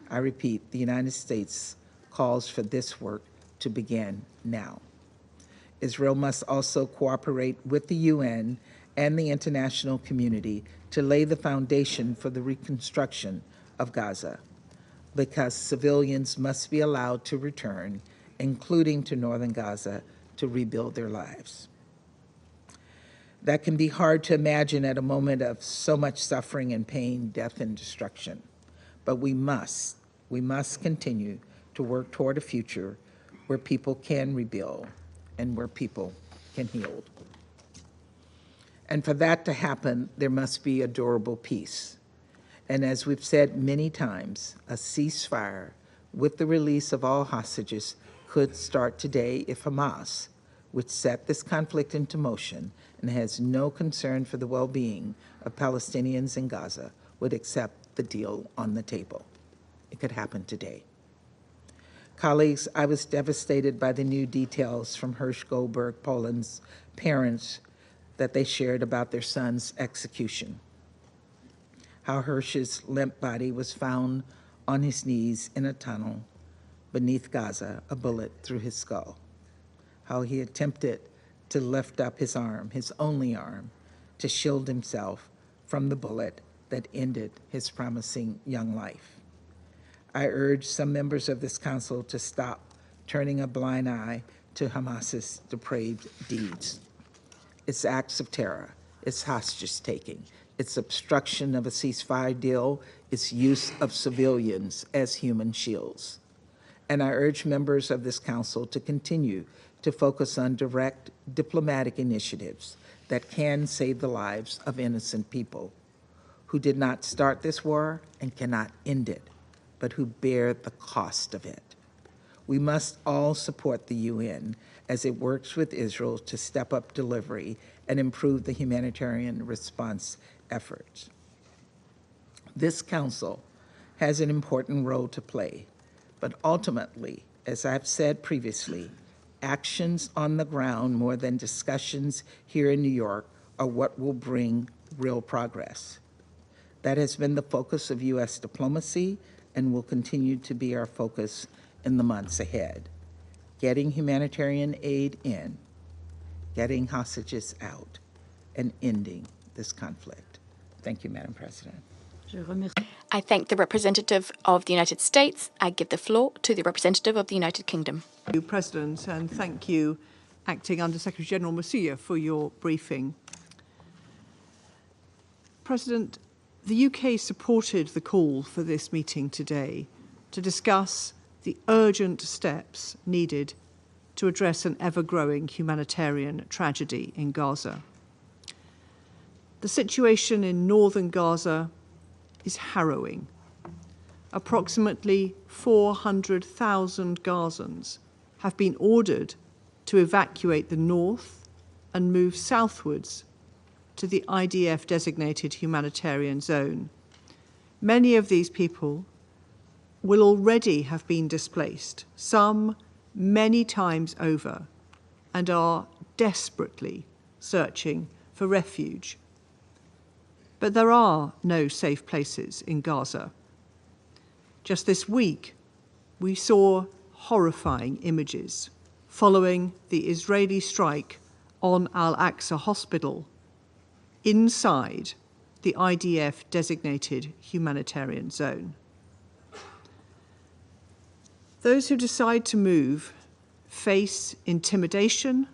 I repeat, the United States calls for this work to begin now. Israel must also cooperate with the UN and the international community to lay the foundation for the reconstruction of Gaza, because civilians must be allowed to return, including to northern Gaza, to rebuild their lives. That can be hard to imagine at a moment of so much suffering and pain, death and destruction. But we must continue to work toward a future where people can rebuild and where people can heal. And for that to happen, there must be a durable peace. And as we've said many times, a ceasefire with the release of all hostages could start today if Hamas, which set this conflict into motion and has no concern for the well-being of Palestinians in Gaza, would accept the deal on the table. It could happen today. Colleagues, I was devastated by the new details from Hirsch Goldberg Poland's parents that they shared about their son's execution. How Hirsch's limp body was found on his knees in a tunnel beneath Gaza, a bullet through his skull. How he attempted to lift up his arm, his only arm, to shield himself from the bullet that ended his promising young life. I urge some members of this council to stop turning a blind eye to Hamas's depraved deeds. Its acts of terror, its hostage-taking, its obstruction of a ceasefire deal, its use of civilians as human shields. And I urge members of this council to continue to focus on direct diplomatic initiatives that can save the lives of innocent people who did not start this war and cannot end it, but who bear the cost of it. We must all support the UN as it works with Israel to step up delivery and improve the humanitarian response efforts. This council has an important role to play, but ultimately, as I've said previously, actions on the ground more than discussions here in New York are what will bring real progress. That has been the focus of U.S. diplomacy and will continue to be our focus in the months ahead. Getting humanitarian aid in, getting hostages out, and ending this conflict. Thank you, Madam President.
I thank the representative of the United States. I give the floor to the representative of the United Kingdom.
Thank you, President, and thank you, Acting Under-Secretary General Masuya, for your briefing. President, the UK supported the call for this meeting today to discuss the urgent steps needed to address an ever-growing humanitarian tragedy in Gaza. The situation in northern Gaza is harrowing. Approximately 400,000 Gazans have been ordered to evacuate the north and move southwards to the IDF-designated humanitarian zone. Many of these people will already have been displaced, some many times over, and are desperately searching for refuge. But there are no safe places in Gaza. Just this week, we saw horrifying images following the Israeli strike on Al-Aqsa Hospital inside the IDF-designated humanitarian zone. Those who decide to move face intimidation,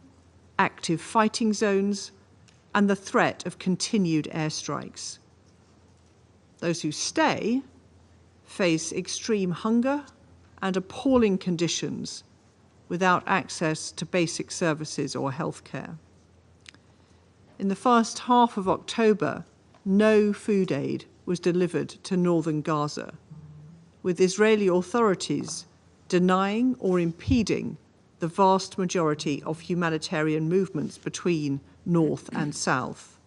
active fighting zones, and the threat of continued airstrikes. Those who stay face extreme hunger and appalling conditions without access to basic services or healthcare. In the first half of October, no food aid was delivered to northern Gaza, with Israeli authorities denying or impeding the vast majority of humanitarian movements between north and south.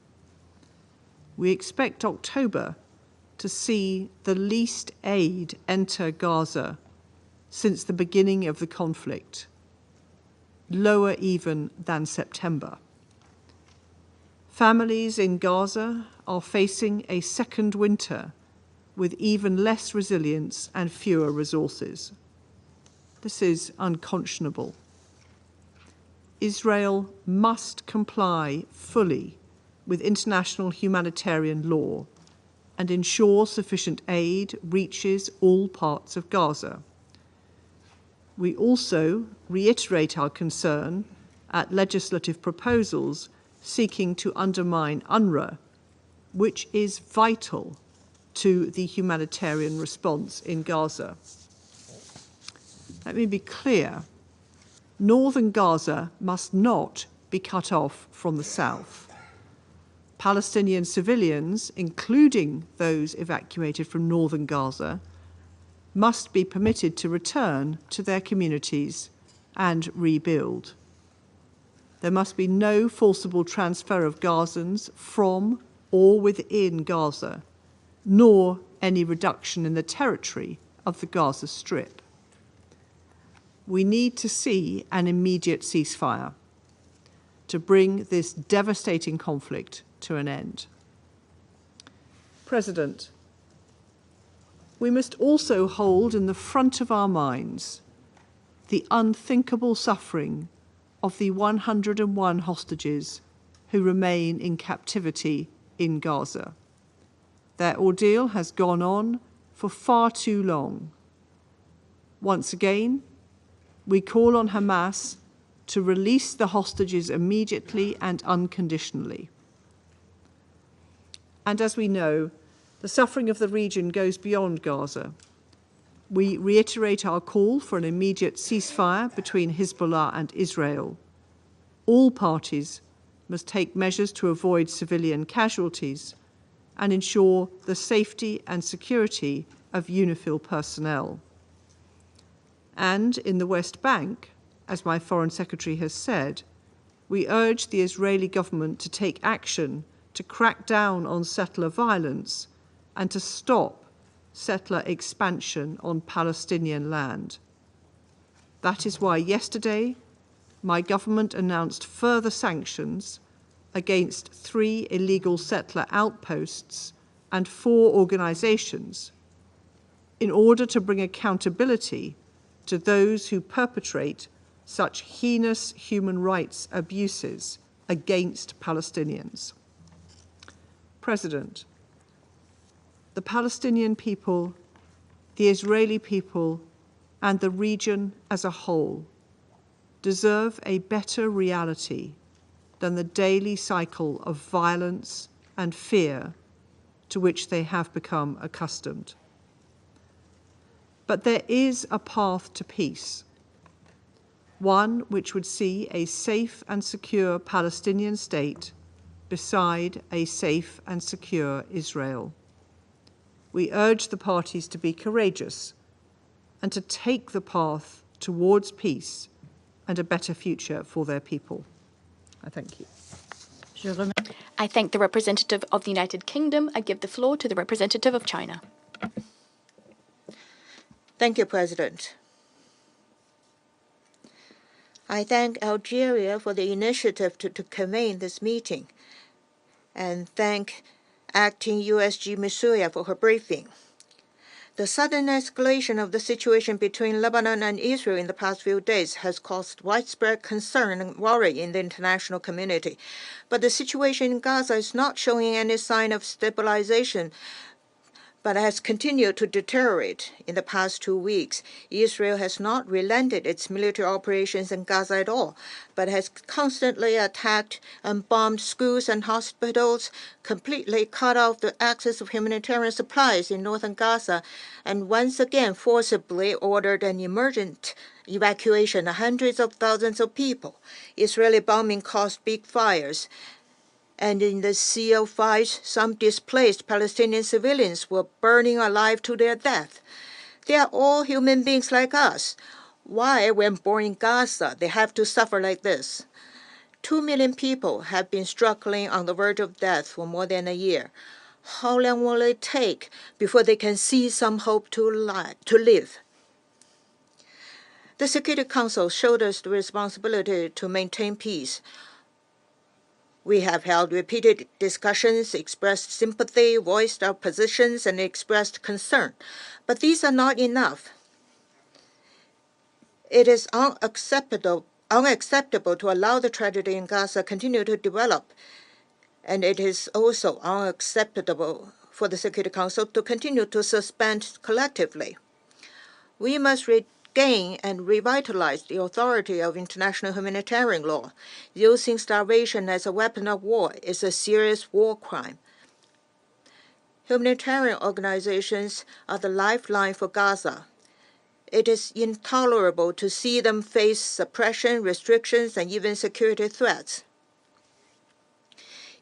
We expect October to see the least aid enter Gaza since the beginning of the conflict, lower even than September. Families in Gaza are facing a second winter with even less resilience and fewer resources. This is unconscionable. Israel must comply fully with international humanitarian law and ensure sufficient aid reaches all parts of Gaza. We also reiterate our concern at legislative proposals seeking to undermine UNRWA, which is vital to the humanitarian response in Gaza. Let me be clear. Northern Gaza must not be cut off from the south. Palestinian civilians, including those evacuated from northern Gaza, must be permitted to return to their communities
and rebuild. There must be no forcible transfer of Gazans from or within Gaza, nor any reduction in the territory of the Gaza Strip. We need to see an immediate ceasefire to bring this devastating conflict to an end. President, we must also hold in the front of our minds the unthinkable suffering of the 101 hostages who remain in captivity in Gaza. Their ordeal has gone on for far too long. Once again, we call on Hamas to release the hostages immediately and unconditionally. And as we know, the suffering of the region goes beyond Gaza. We reiterate our call for an immediate ceasefire between Hezbollah and Israel. All parties must take measures to avoid civilian casualties and ensure the safety and security of UNIFIL personnel. And in the West Bank, as my Foreign Secretary has said, we urge the Israeli government to take action to crack down on settler violence and to stop settler expansion on Palestinian land. That is why yesterday my government announced further sanctions against 3 illegal settler outposts and 4 organizations in order to bring accountability to those who perpetrate such heinous human rights abuses against Palestinians. President, the Palestinian people, the Israeli people, and the region as a whole deserve a better reality than the daily cycle of violence and fear to which they have become accustomed. But there is a path to peace, one which would see a safe and secure Palestinian state beside a safe and secure Israel. We urge the parties to be courageous and to take the path towards peace and a better future for their people. I thank you.
I thank the representative of the United Kingdom. I give the floor to the representative of China.
Thank you, President. I thank Algeria for the initiative to convene this meeting and thank Acting USG Moussouya for her briefing. The sudden escalation of the situation between Lebanon and Israel in the past few days has caused widespread concern and worry in the international community. But the situation in Gaza is not showing any sign of stabilization, but has continued to deteriorate in the past 2 weeks. Israel has not relented its military operations in Gaza at all, but has constantly attacked and bombed schools and hospitals, completely cut off the access of humanitarian supplies in northern Gaza, and once again forcibly ordered an emergent evacuation of hundreds of thousands of people. Israeli bombing caused big fires. And in the Sea of Fires, some displaced Palestinian civilians were burning alive to their death. They are all human beings like us. Why, when born in Gaza, they have to suffer like this? 2 million people have been struggling on the verge of death for more than a year. How long will it take before they can see some hope to live? The Security Council showed us the responsibility to maintain peace. We have held repeated discussions, expressed sympathy, voiced our positions, and expressed concern. But these are not enough. It is unacceptable to allow the tragedy in Gaza continue to develop. And it is also unacceptable for the Security Council to continue to suspend collectively. We must regain and revitalize the authority of international humanitarian law. Using starvation as a weapon of war is a serious war crime. Humanitarian organizations are the lifeline for Gaza. It is intolerable to see them face suppression, restrictions, and even security threats.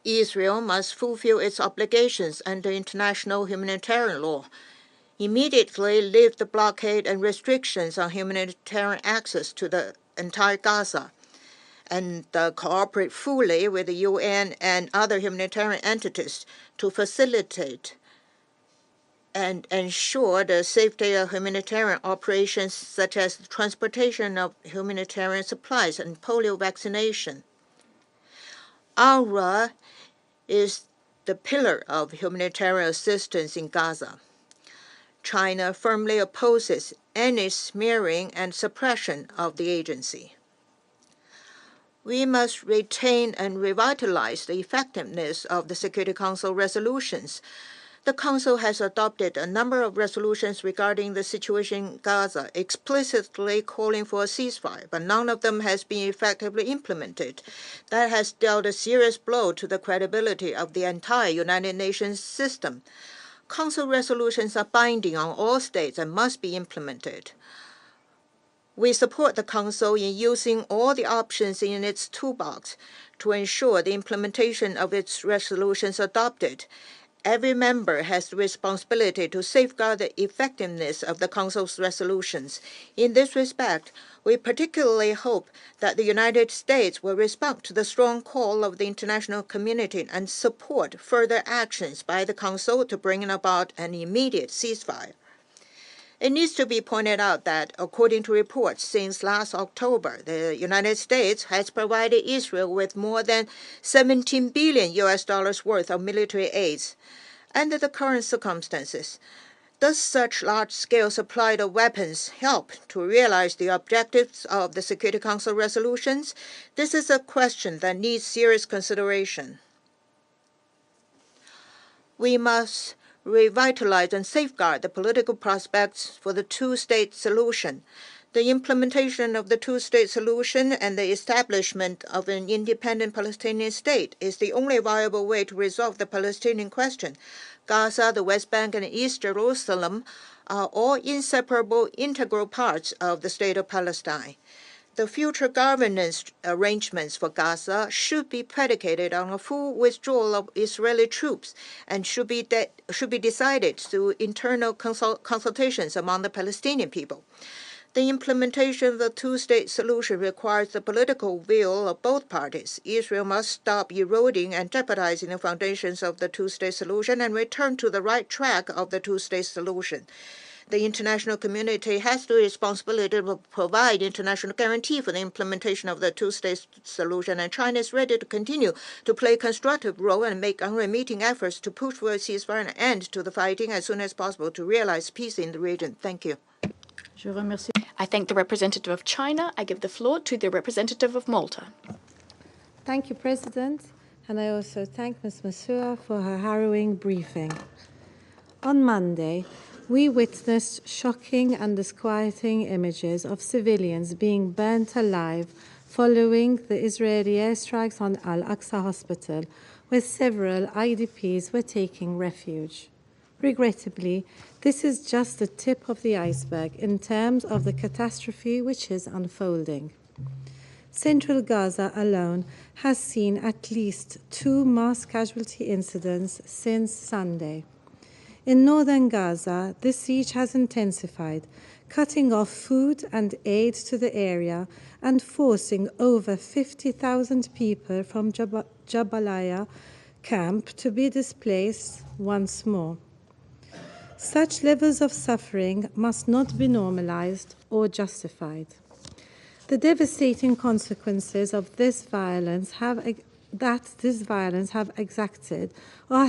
Israel must fulfill its obligations under international humanitarian law, immediately lift the blockade and restrictions on humanitarian access to the entire Gaza and cooperate fully with the UN and other humanitarian entities to facilitate and ensure the safety of humanitarian operations such as the transportation of humanitarian supplies and polio vaccination. UNRWA is the pillar of humanitarian assistance in Gaza. China firmly opposes any smearing and suppression of the agency. We must retain and revitalize the effectiveness of the Security Council resolutions. The Council has adopted a number of resolutions regarding the situation in Gaza, explicitly calling for a ceasefire, but none of them has been effectively implemented. That has dealt a serious blow to the credibility of the entire United Nations system. Council resolutions are binding on all states and must be implemented. We support the Council in using all the options in its toolbox to ensure the implementation of its resolutions adopted. Every member has the responsibility to safeguard the effectiveness of the Council's resolutions. In this respect, we particularly hope that the United States will respond to the strong call of the international community and support further actions by the Council to bring about an immediate ceasefire. It needs to be pointed out that, according to reports since last October, the United States has provided Israel with more than $17 billion worth of military aid. Under the current circumstances, does such large-scale supply of weapons help to realize the objectives of the Security Council resolutions? This is a question that needs serious consideration. We must revitalize and safeguard the political prospects for the two-state solution. The implementation of the two-state solution and the establishment of an independent Palestinian state is the only viable way to resolve the Palestinian question. Gaza, the West Bank, and East Jerusalem are all inseparable, integral parts of the state of Palestine. The future governance arrangements for Gaza should be predicated on a full withdrawal of Israeli troops and should be decided through internal consultations among the Palestinian people. The implementation of the two-state solution requires the political will of both parties. Israel must stop eroding and jeopardizing the foundations of the two-state solution and return to the right track of the two-state solution. The international community has the responsibility to provide international guarantee for the implementation of the two-state solution, and China is ready to continue to play a constructive role and make unremitting efforts to push for a ceasefire and an end to the fighting as soon as possible to realize peace in the region. Thank you.
I thank the representative of China. I give the floor to the representative of Malta.
Thank you, President, and I also thank Ms. Massoua for her harrowing briefing. On Monday, we witnessed shocking and disquieting images of civilians being burnt alive following the Israeli airstrikes on Al-Aqsa Hospital, where several IDPs were taking refuge. Regrettably, this is just the tip of the iceberg in terms of the catastrophe which is unfolding. Central Gaza alone has seen at least 2 mass casualty incidents since Sunday. In northern Gaza, the siege has intensified, cutting off food and aid to the area and forcing over 50,000 people from Jabalia camp to be displaced once more. Such levels of suffering must not be normalized or justified. The devastating consequences of this violence have exacted a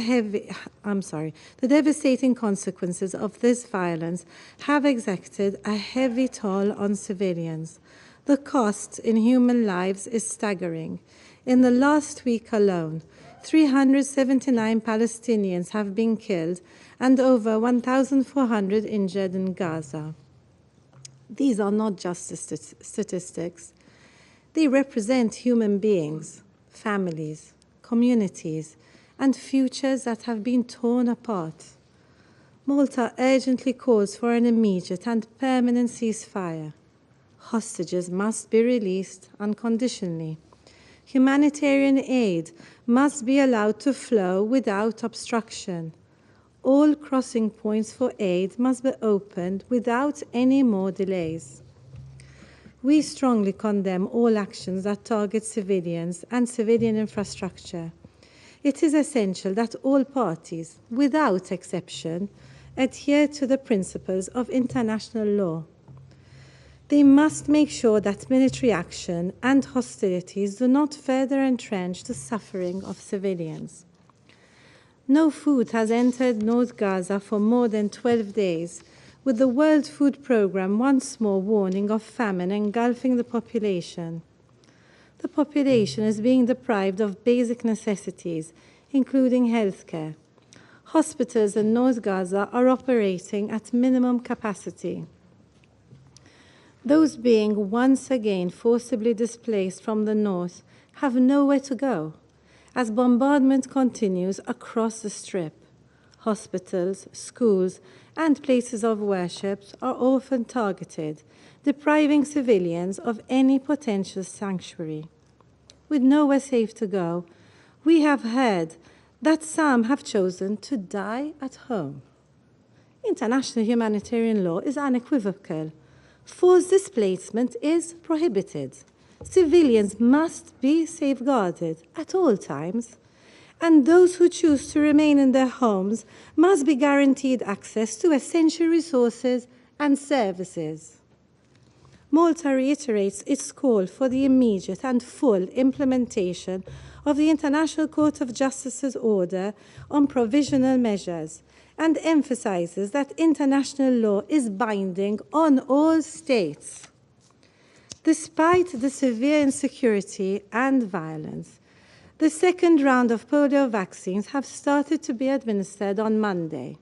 heavy toll on civilians. The cost in human lives is staggering. In the last week alone, 379 Palestinians have been killed and over 1,400 injured in Gaza. These are not just statistics. They represent human beings, families, communities, and futures that have been torn apart. Malta urgently calls for an immediate and permanent ceasefire. Hostages must be released unconditionally. Humanitarian aid must be allowed to flow without obstruction. All crossing points for aid must be opened without any more delays. We strongly condemn all actions that target civilians and civilian infrastructure. It is essential that all parties, without exception, adhere to the principles of international law. They must make sure that military action and hostilities do not further entrench the suffering of civilians. No food has entered North Gaza for more than 12 days, with the World Food Programme once more warning of famine engulfing the population. The population is being deprived of basic necessities, including healthcare. Hospitals in North Gaza are operating at minimum capacity. Those being once again forcibly displaced from the north have nowhere to go, as bombardment continues across the Strip. Hospitals, schools, and places of worship are often targeted, depriving civilians of any potential sanctuary. With nowhere safe to go, we have heard that some have chosen to die at home. International humanitarian law is unequivocal. Forced displacement is prohibited. Civilians must be safeguarded at all times, and those who choose to remain in their homes must be guaranteed access to essential resources and services. Malta reiterates its call for the immediate and full implementation of the International Court of Justice's order on provisional measures and emphasizes that international law is binding on all states. Despite the severe insecurity and violence, the second round of polio vaccines have started to be administered on Monday.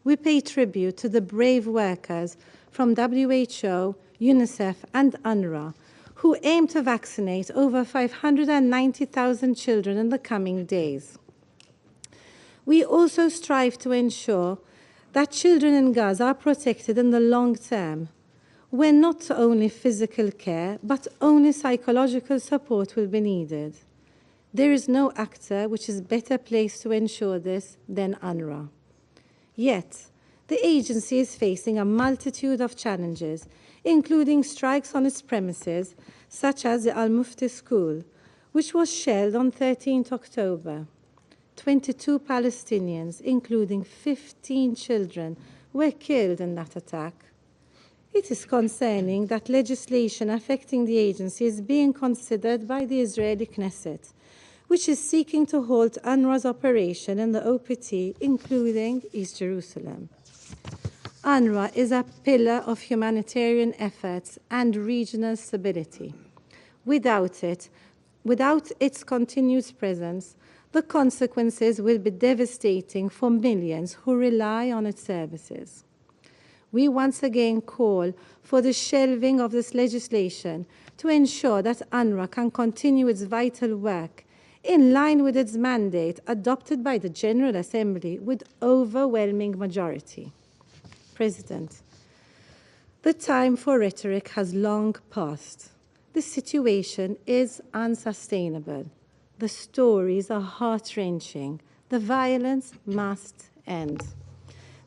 We pay tribute to the brave workers from WHO, UNICEF, and UNRWA, who aim to vaccinate over 590,000 children in the coming days. We also strive to ensure that children in Gaza are protected in the long term, where not only physical care, but only psychological support will be needed. There is no actor which is better placed to ensure this than UNRWA. Yet, the agency is facing a multitude of challenges, including strikes on its premises, such as the Al-Mufti School, which was shelled on 13th October. 22 Palestinians, including 15 children, were killed in that attack. It is concerning that legislation affecting the agency is being considered by the Israeli Knesset, which is seeking to halt UNRWA's operation in the OPT, including East Jerusalem. UNRWA is a pillar of humanitarian efforts and regional stability. Without its continued presence, the consequences will be devastating for millions who rely on its services. We once again call for the shelving of this legislation to ensure that UNRWA can continue its vital work in line with its mandate adopted by the General Assembly with overwhelming majority. President, the time for rhetoric has long passed. The situation is unsustainable. The stories are heart-wrenching. The violence must end.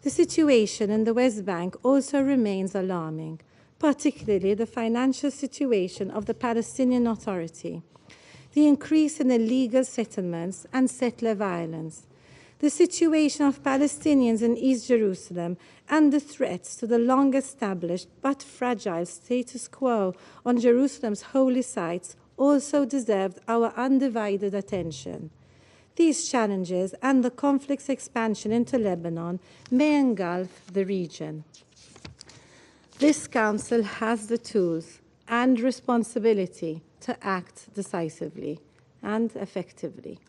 The situation in the West Bank also remains alarming, particularly the financial situation of the Palestinian Authority, the increase in illegal settlements and settler violence, the situation of Palestinians in East Jerusalem, and the threats to the long-established but fragile status quo on Jerusalem's holy sites also deserved our undivided attention. These challenges and the conflict's expansion into Lebanon may engulf the region. This Council has the tools and responsibility to act decisively and effectively.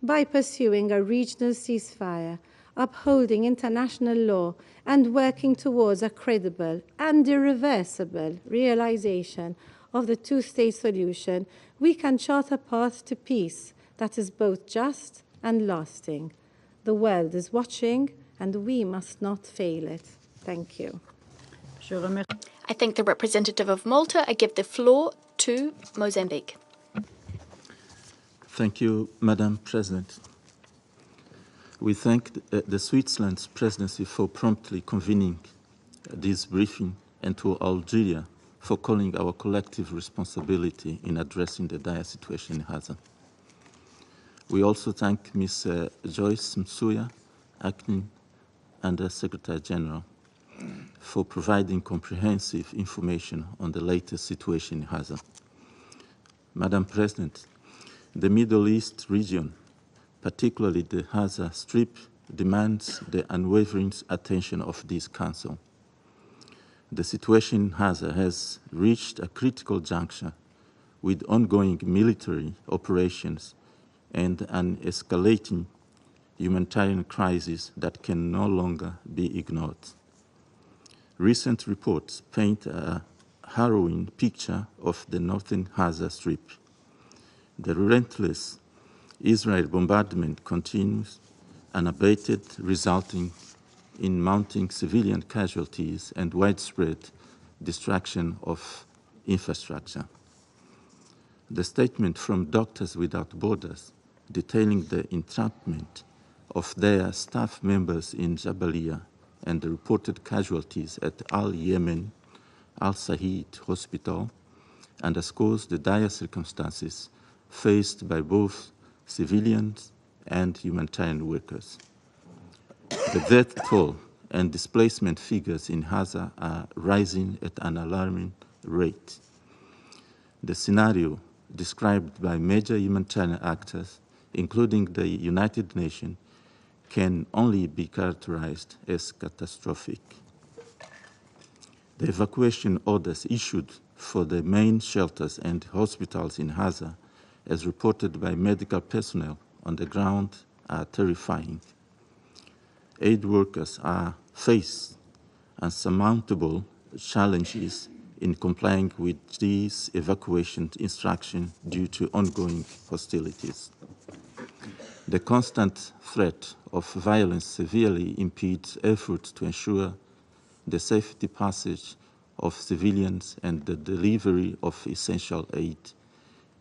By pursuing a regional ceasefire, upholding international law, and working towards a credible and irreversible realization of the two-state solution, we can chart a path to peace that is both just and lasting. The world is watching, and we must not fail it. Thank you.
I thank the representative of Malta. I give the floor to Mozambique.
Thank you, Madam President. We thank the Switzerland's presidency for promptly convening this briefing, and to Algeria for calling our collective responsibility in addressing the dire situation in Gaza. We also thank Ms. Joyce Msuya, Acting Under Secretary General, for providing comprehensive information on the latest situation in Gaza. Madam President, the Middle East region, particularly the Gaza Strip, demands the unwavering attention of this Council. The situation in Gaza has reached a critical juncture with ongoing military operations and an escalating humanitarian crisis that can no longer be ignored. Recent reports paint a harrowing picture of the northern Gaza Strip. The relentless Israel bombardment continues unabated, resulting in mounting civilian casualties and widespread destruction of infrastructure. The statement from Doctors Without Borders detailing the entrapment of their staff members in Jabalia and the reported casualties at Al-Yemen Al-Said Hospital underscores the dire circumstances faced by both civilians and humanitarian workers. The death toll and displacement figures in Gaza are rising at an alarming rate. The scenario described by major humanitarian actors, including the United Nations, can only be characterized as catastrophic. The evacuation orders issued for the main shelters and hospitals in Gaza, as reported by medical personnel on the ground, are terrifying. Aid workers are faced unsurmountable challenges in complying with these evacuation instructions due to ongoing hostilities. The constant threat of violence severely impedes efforts to ensure the safety passage of civilians and the delivery of essential aid.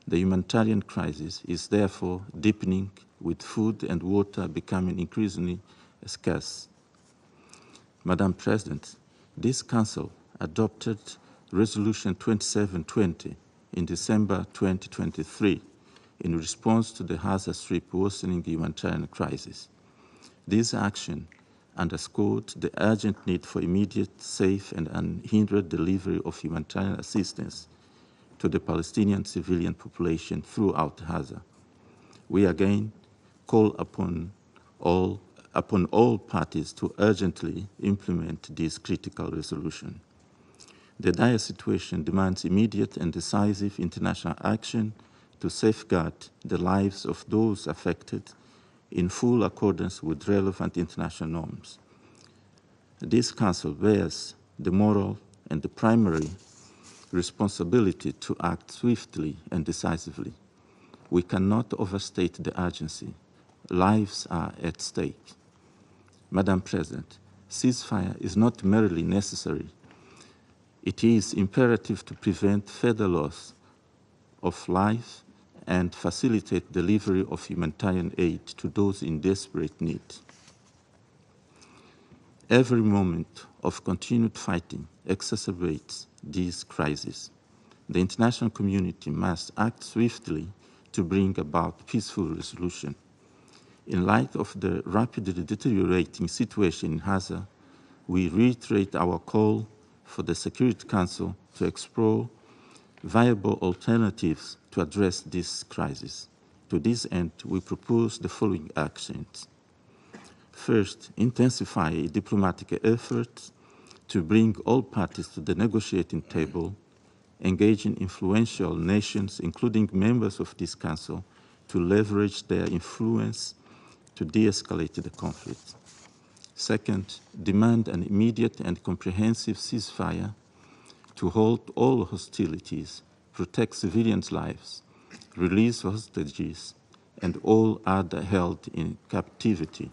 The humanitarian crisis is therefore deepening, with food and water becoming increasingly scarce. Madam President, this Council adopted Resolution 2720 in December 2023 in response to the Gaza Strip worsening humanitarian crisis. This action underscored the urgent need for immediate, safe, and unhindered delivery of humanitarian assistance to the Palestinian civilian population throughout Gaza. We again call upon all parties to urgently implement this critical resolution. The dire situation demands immediate and decisive international action to safeguard the lives of those affected in full accordance with relevant international norms. This Council bears the moral and the primary responsibility to act swiftly and decisively. We cannot overstate the urgency. Lives are at stake. Madam President, ceasefire is not merely necessary. It is imperative to prevent further loss of life and facilitate delivery of humanitarian aid to those in desperate need. Every moment of continued fighting exacerbates this crisis. The international community must act swiftly to bring about peaceful resolution. In light of the rapidly deteriorating situation in Gaza, we reiterate our call for the Security Council to explore viable alternatives to address this crisis. To this end, we propose the following actions. First, intensify diplomatic efforts to bring all parties to the negotiating table, engaging influential nations, including members of this Council, to leverage their influence to de-escalate the conflict. Second, demand an immediate and comprehensive ceasefire to halt all hostilities, protect civilians' lives, release hostages, and all other held in captivity.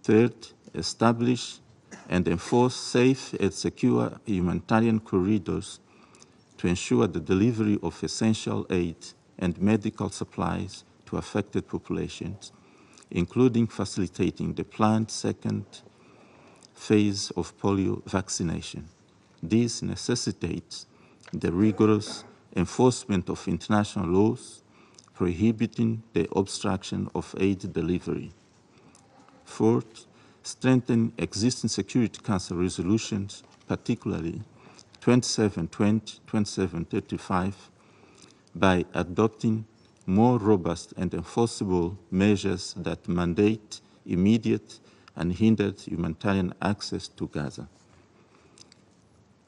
Third, establish and enforce safe and secure humanitarian corridors to ensure the delivery of essential aid and medical supplies to affected populations, including facilitating the planned second phase of polio vaccination. This necessitates the rigorous enforcement of international laws prohibiting the obstruction of aid delivery. Fourth, strengthen existing Security Council resolutions, particularly 2720, 2735, by adopting more robust and enforceable measures that mandate immediate and hindered humanitarian access to Gaza.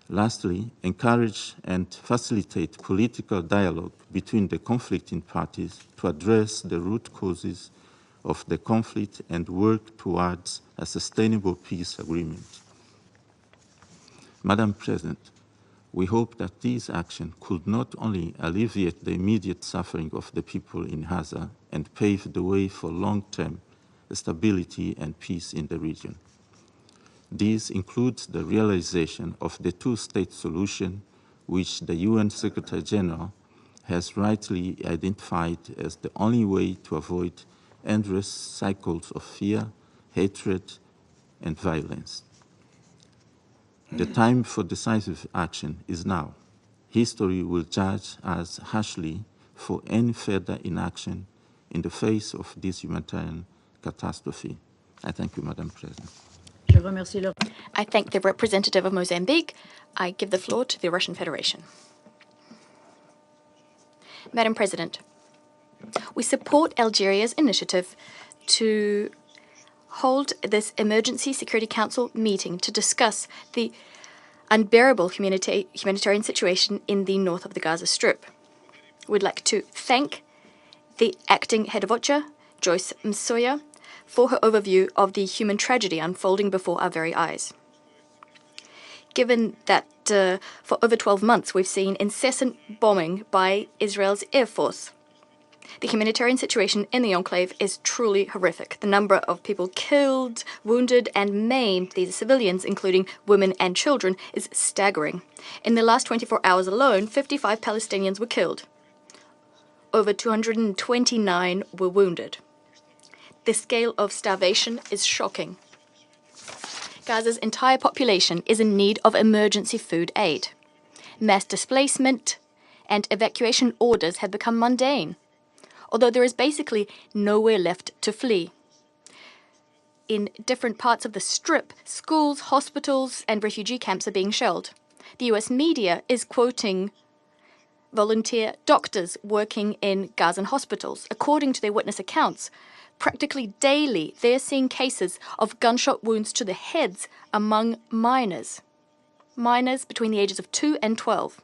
Lastly, encourage and facilitate political dialogue between the conflicting parties to address the root causes of the conflict and work towards a sustainable peace agreement. Madam President, we hope that these actions could not only alleviate the immediate suffering of the people in Gaza and pave the way for long-term stability and peace in the region. This includes the realization of the two-state solution, which the UN Secretary General has rightly identified as the only way to avoid endless cycles of fear, hatred, and violence. The time for decisive action is now. History will judge us harshly for any further inaction in the face of this humanitarian catastrophe. I thank you, Madam President.
I thank the representative of Mozambique. I give the floor to the Russian Federation. Madam President, we support Algeria's initiative to hold this Emergency Security Council meeting to discuss the unbearable humanitarian situation in the north of the Gaza Strip. We'd like to thank the acting head of OCHA, Joyce Msuya, for her overview of the human tragedy unfolding before our very eyes. Given that for over 12 months we've seen incessant bombing by Israel's Air Force, the humanitarian situation in the enclave is truly horrific. The number of people killed, wounded, and maimed, these civilians, including women and children, is staggering. In the last 24 hours alone, 55 Palestinians were killed. Over 229 were wounded. The scale of starvation is shocking. Gaza's entire population is in need of emergency food aid. Mass displacement and evacuation orders have become mundane, although there is basically nowhere left to flee. In different parts of the Strip, schools, hospitals, and refugee camps are being shelled. The US media is quoting volunteer doctors working in Gazan hospitals. According to their witness accounts, practically daily they are seeing cases of gunshot wounds to the heads among minors between the ages of 2 and 12.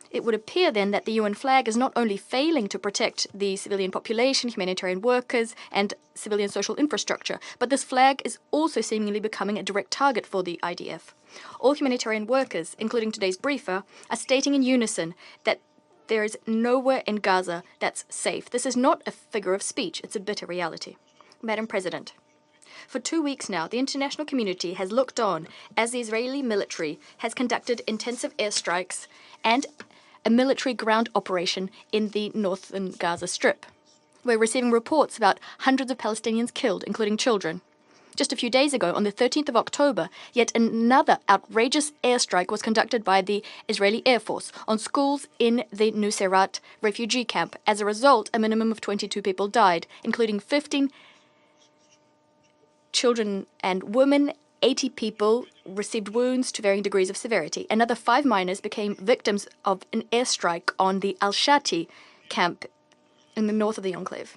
It would appear then that the UN flag is not only failing to protect the civilian population, humanitarian workers, and civilian social infrastructure, but this flag is also seemingly becoming a direct target for the IDF. All humanitarian workers, including today's briefer, are stating in unison that there is nowhere in Gaza that's safe. This is not a figure of speech, it's a bitter reality. Madam President, for 2 weeks now, the international community has looked on as the Israeli military has conducted intensive airstrikes and a military ground operation in the northern Gaza Strip. We're receiving reports about hundreds of Palestinians killed, including children. Just a few days ago, on the 13th of October, yet another outrageous airstrike was conducted by the Israeli Air Force on schools in the Nuseirat refugee camp. As a result, a minimum of 22 people died, including 15 children and women. 80 people received wounds to varying degrees of severity. Another 5 minors became victims of an airstrike on the Al-Shati camp in the north of the enclave.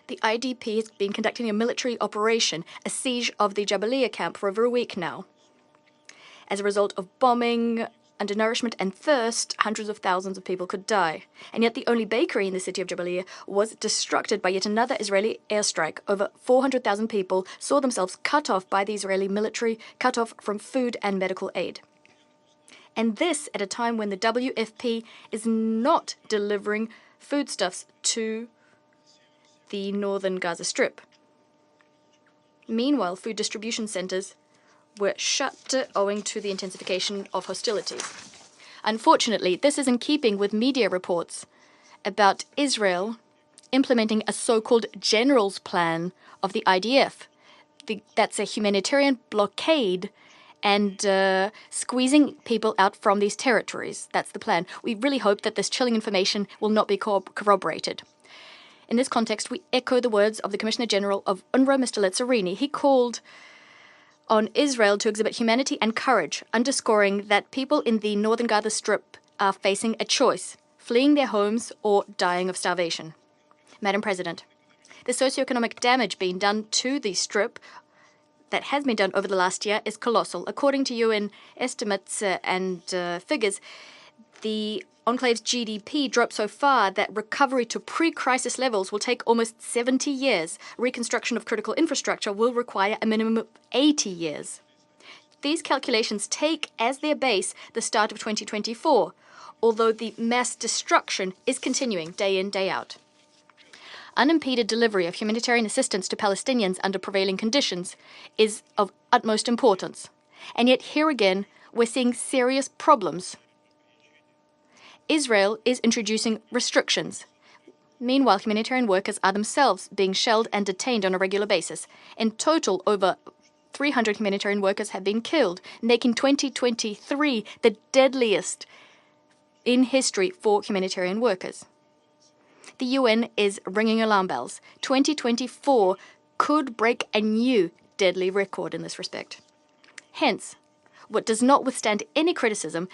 The IDP has been conducting a military operation, a siege of the Jabalia camp for over a week now. As a result of bombing, undernourishment, and thirst, hundreds of thousands of people could die. And yet the only bakery in the city of Jabalia was destructed by yet another Israeli airstrike. Over 400,000 people saw themselves cut off by the Israeli military, cut off from food and medical aid. And this at a time when the WFP is not delivering foodstuffs to the northern Gaza Strip. Meanwhile, food distribution centers were shut owing to the intensification of hostilities. Unfortunately, this is in keeping with media reports about Israel implementing a so-called general's plan of the IDF. That's a humanitarian blockade and squeezing people out from these territories. That's the plan. We really hope that this chilling information will not be corroborated. In this context, we echo the words of the Commissioner General of UNRWA, Mr. Lazzarini. He called on Israel to exhibit humanity and courage, underscoring that people in the northern Gaza Strip are facing a choice, fleeing their homes or dying of starvation. Madam President, the socioeconomic damage being done to the Strip that has been done over the last year is colossal. According to UN estimates and figures, the enclave's GDP dropped so far that recovery to pre-crisis levels will take almost 70 years. Reconstruction of critical infrastructure will require a minimum of 80 years. These calculations take as their base the start of 2024, although the mass destruction is continuing day in, day out. Unimpeded delivery of humanitarian assistance to Palestinians under prevailing conditions is of utmost importance. And yet here again, we're seeing serious problems. Israel is introducing restrictions. Meanwhile, humanitarian workers are themselves being shelled and detained on a regular basis. In total, over 300 humanitarian workers have been killed, making 2023 the deadliest in history for humanitarian workers. The UN is ringing alarm bells. 2024 could break a new deadly record in this respect. Hence, what does not withstand any criticism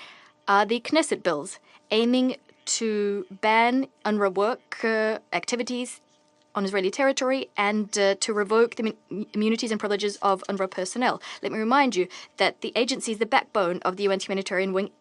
are the Knesset bills aiming to ban UNRWA work activities on Israeli territory and to revoke the immunities and privileges of UNRWA personnel. Let me remind you that the agency is the backbone of the UN's humanitarian wing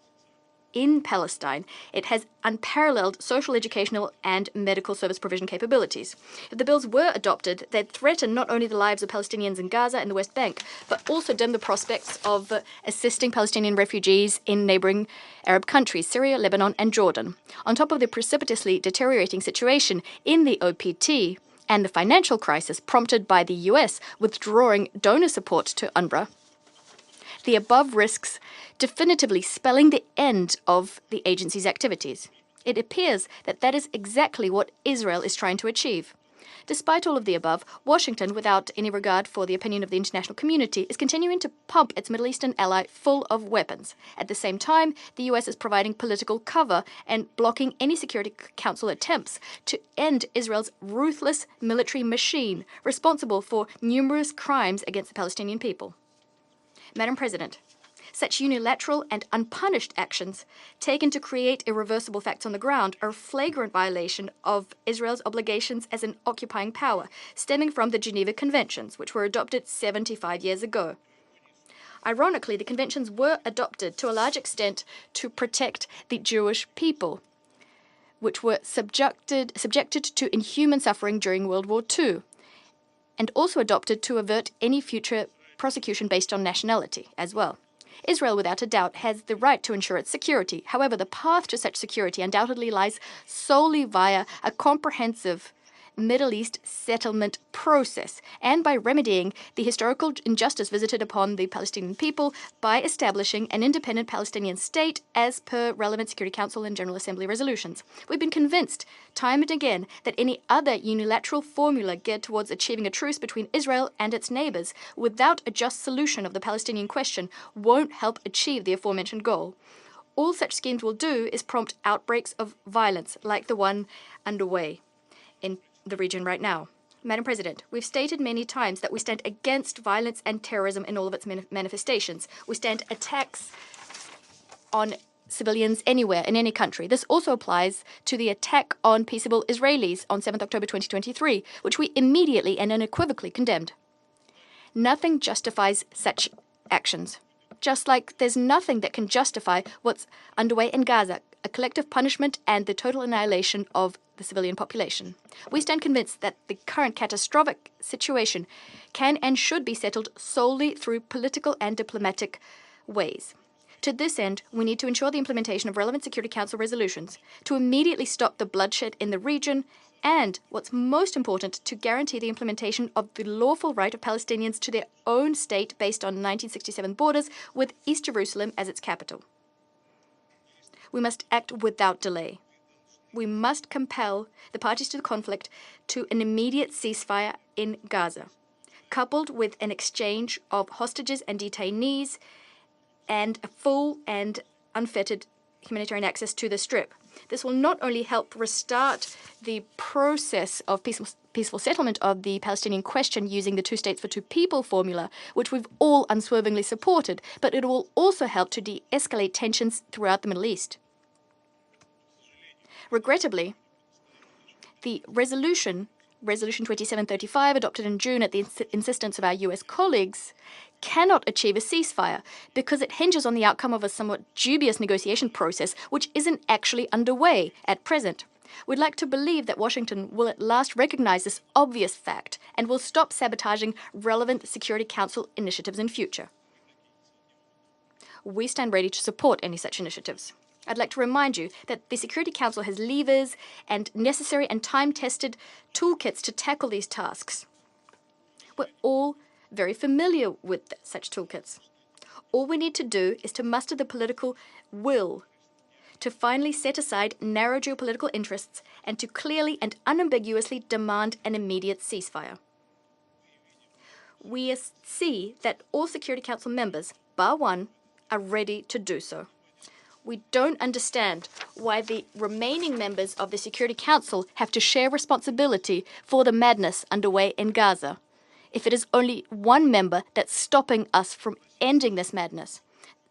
in Palestine. It has unparalleled social, educational, and medical service provision capabilities. If the bills were adopted, they'd threaten not only the lives of Palestinians in Gaza and the West Bank, but also dim the prospects of assisting Palestinian refugees in neighboring Arab countries, Syria, Lebanon, and Jordan. On top of the precipitously deteriorating situation in the OPT and the financial crisis prompted by the US withdrawing donor support to UNRWA, the above risks definitively spelling the end of the agency's activities. It appears that that is exactly what Israel is trying to achieve. Despite all of the above, Washington, without any regard for the opinion of the international community, is continuing to pump its Middle Eastern ally full of weapons. At the same time, the US is providing political cover and blocking any Security Council attempts to end Israel's ruthless military machine, responsible for numerous crimes against the Palestinian people. Madam President, such unilateral and unpunished actions taken to create irreversible facts on the ground are a flagrant violation of Israel's obligations as an occupying power, stemming from the Geneva Conventions, which were adopted 75 years ago. Ironically, the conventions were adopted to a large extent to protect the Jewish people, which were subjected to inhuman suffering during World War II, and also adopted to avert any future prosecution based on nationality as well. Israel, without a doubt, has the right to ensure its security. However, the path to such security undoubtedly lies solely via a comprehensive Middle East settlement process and by remedying the historical injustice visited upon the Palestinian people by establishing an independent Palestinian state as per relevant Security Council and General Assembly resolutions. We've been convinced time and again that any other unilateral formula geared towards achieving a truce between Israel and its neighbors without a just solution of the Palestinian question won't help achieve the aforementioned goal. All such schemes will do is prompt outbreaks of violence like the one underway in the region right now. Madam President, we've stated many times that we stand against violence and terrorism in all of its manifestations. We stand attacks on civilians anywhere, in any country. This also applies to the attack on peaceable Israelis on 7th October 2023, which we immediately and unequivocally condemned. Nothing justifies such actions. Just like there's nothing that can justify what's underway in Gaza, a collective punishment and the total annihilation of the civilian population. We stand convinced that the current catastrophic situation can and should be settled solely through political and diplomatic ways. To this end, we need to ensure the implementation of relevant Security Council resolutions, to immediately stop the bloodshed in the region, and, what's most important, to guarantee the implementation of the lawful right of Palestinians to their own state based on 1967 borders with East Jerusalem as its capital. We must act without delay. We must compel the parties to the conflict to an immediate ceasefire in Gaza, coupled with an exchange of hostages and detainees and a full and unfettered humanitarian access to the Strip. This will not only help restart the process of peaceful settlement of the Palestinian question using the two states for two people formula, which we've all unswervingly supported, but it will also help to de-escalate tensions throughout the Middle East. Regrettably, the Resolution 2735, adopted in June at the insistence of our US colleagues, cannot achieve a ceasefire because it hinges on the outcome of a somewhat dubious negotiation process which isn't actually underway at present. We'd like to believe that Washington will at last recognize this obvious fact and will stop sabotaging relevant Security Council initiatives in future. We stand ready to support any such initiatives. I'd like to remind you that the Security Council has levers and necessary and time-tested toolkits to tackle these tasks. We're all very familiar with such toolkits. All we need to do is to muster the political will to finally set aside narrow geopolitical interests and to clearly and unambiguously demand an immediate ceasefire. We see that all Security Council members, bar one, are ready to do so. We don't understand why the remaining members of the Security Council have to share responsibility for the madness underway in Gaza, if it is only one member that's stopping us from ending this madness.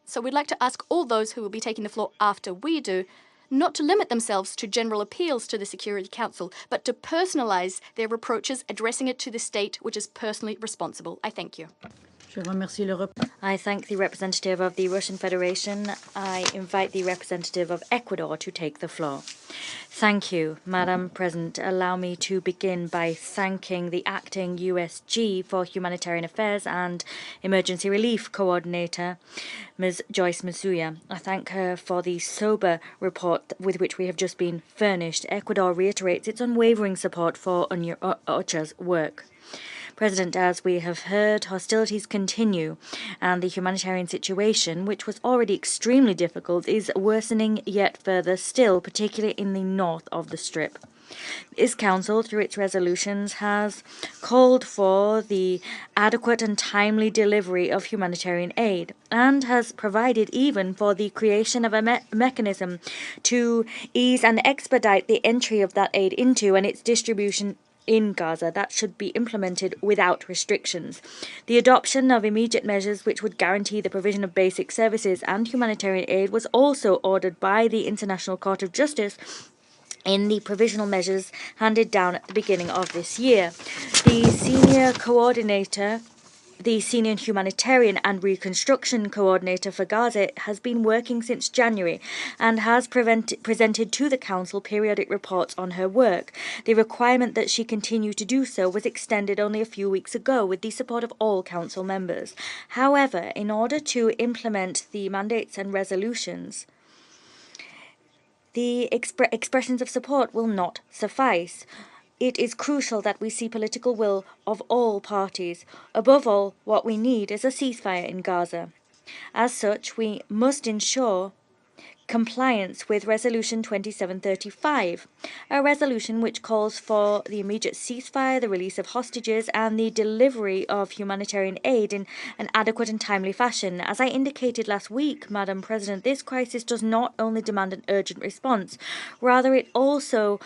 So we'd like to ask all those who will be taking the floor after we do, not to limit themselves to general appeals to the Security Council, but to personalize their reproaches, addressing it to the state which is personally responsible. I thank you.
I thank the representative of the Russian Federation. I invite the representative of Ecuador to take the floor. Thank you, Madam President. Allow me to begin by thanking the acting USG for Humanitarian Affairs and Emergency Relief Coordinator, Ms. Joyce Masuya. I thank her for the sober report with which we have just been furnished. Ecuador reiterates its unwavering support for OCHA's work. President, as we have heard, hostilities continue, and the humanitarian situation, which was already extremely difficult, is worsening yet further still, particularly in the north of the Strip. This Council, through its resolutions, has called for the adequate and timely delivery of humanitarian aid, and has provided even for the creation of a mechanism to ease and expedite the entry of that aid into and its distribution in Gaza that should be implemented without restrictions. The adoption of immediate measures which would guarantee the provision of basic services and humanitarian aid was also ordered by the International Court of Justice in the provisional measures handed down at the beginning of this year. The senior humanitarian and reconstruction coordinator for Gaza has been working since January and has presented to the Council periodic reports on her work. The requirement that she continue to do so was extended only a few weeks ago with the support of all Council members. However, in order to implement the mandates and resolutions, the expressions of support will not suffice. It is crucial that we see political will of all parties. Above all, what we need is a ceasefire in Gaza. As such, we must ensure compliance with Resolution 2735, a resolution which calls for the immediate ceasefire, the release of hostages, and the delivery of humanitarian aid in an adequate and timely fashion. As I indicated last week, Madam President, this crisis does not only demand an urgent response, rather it also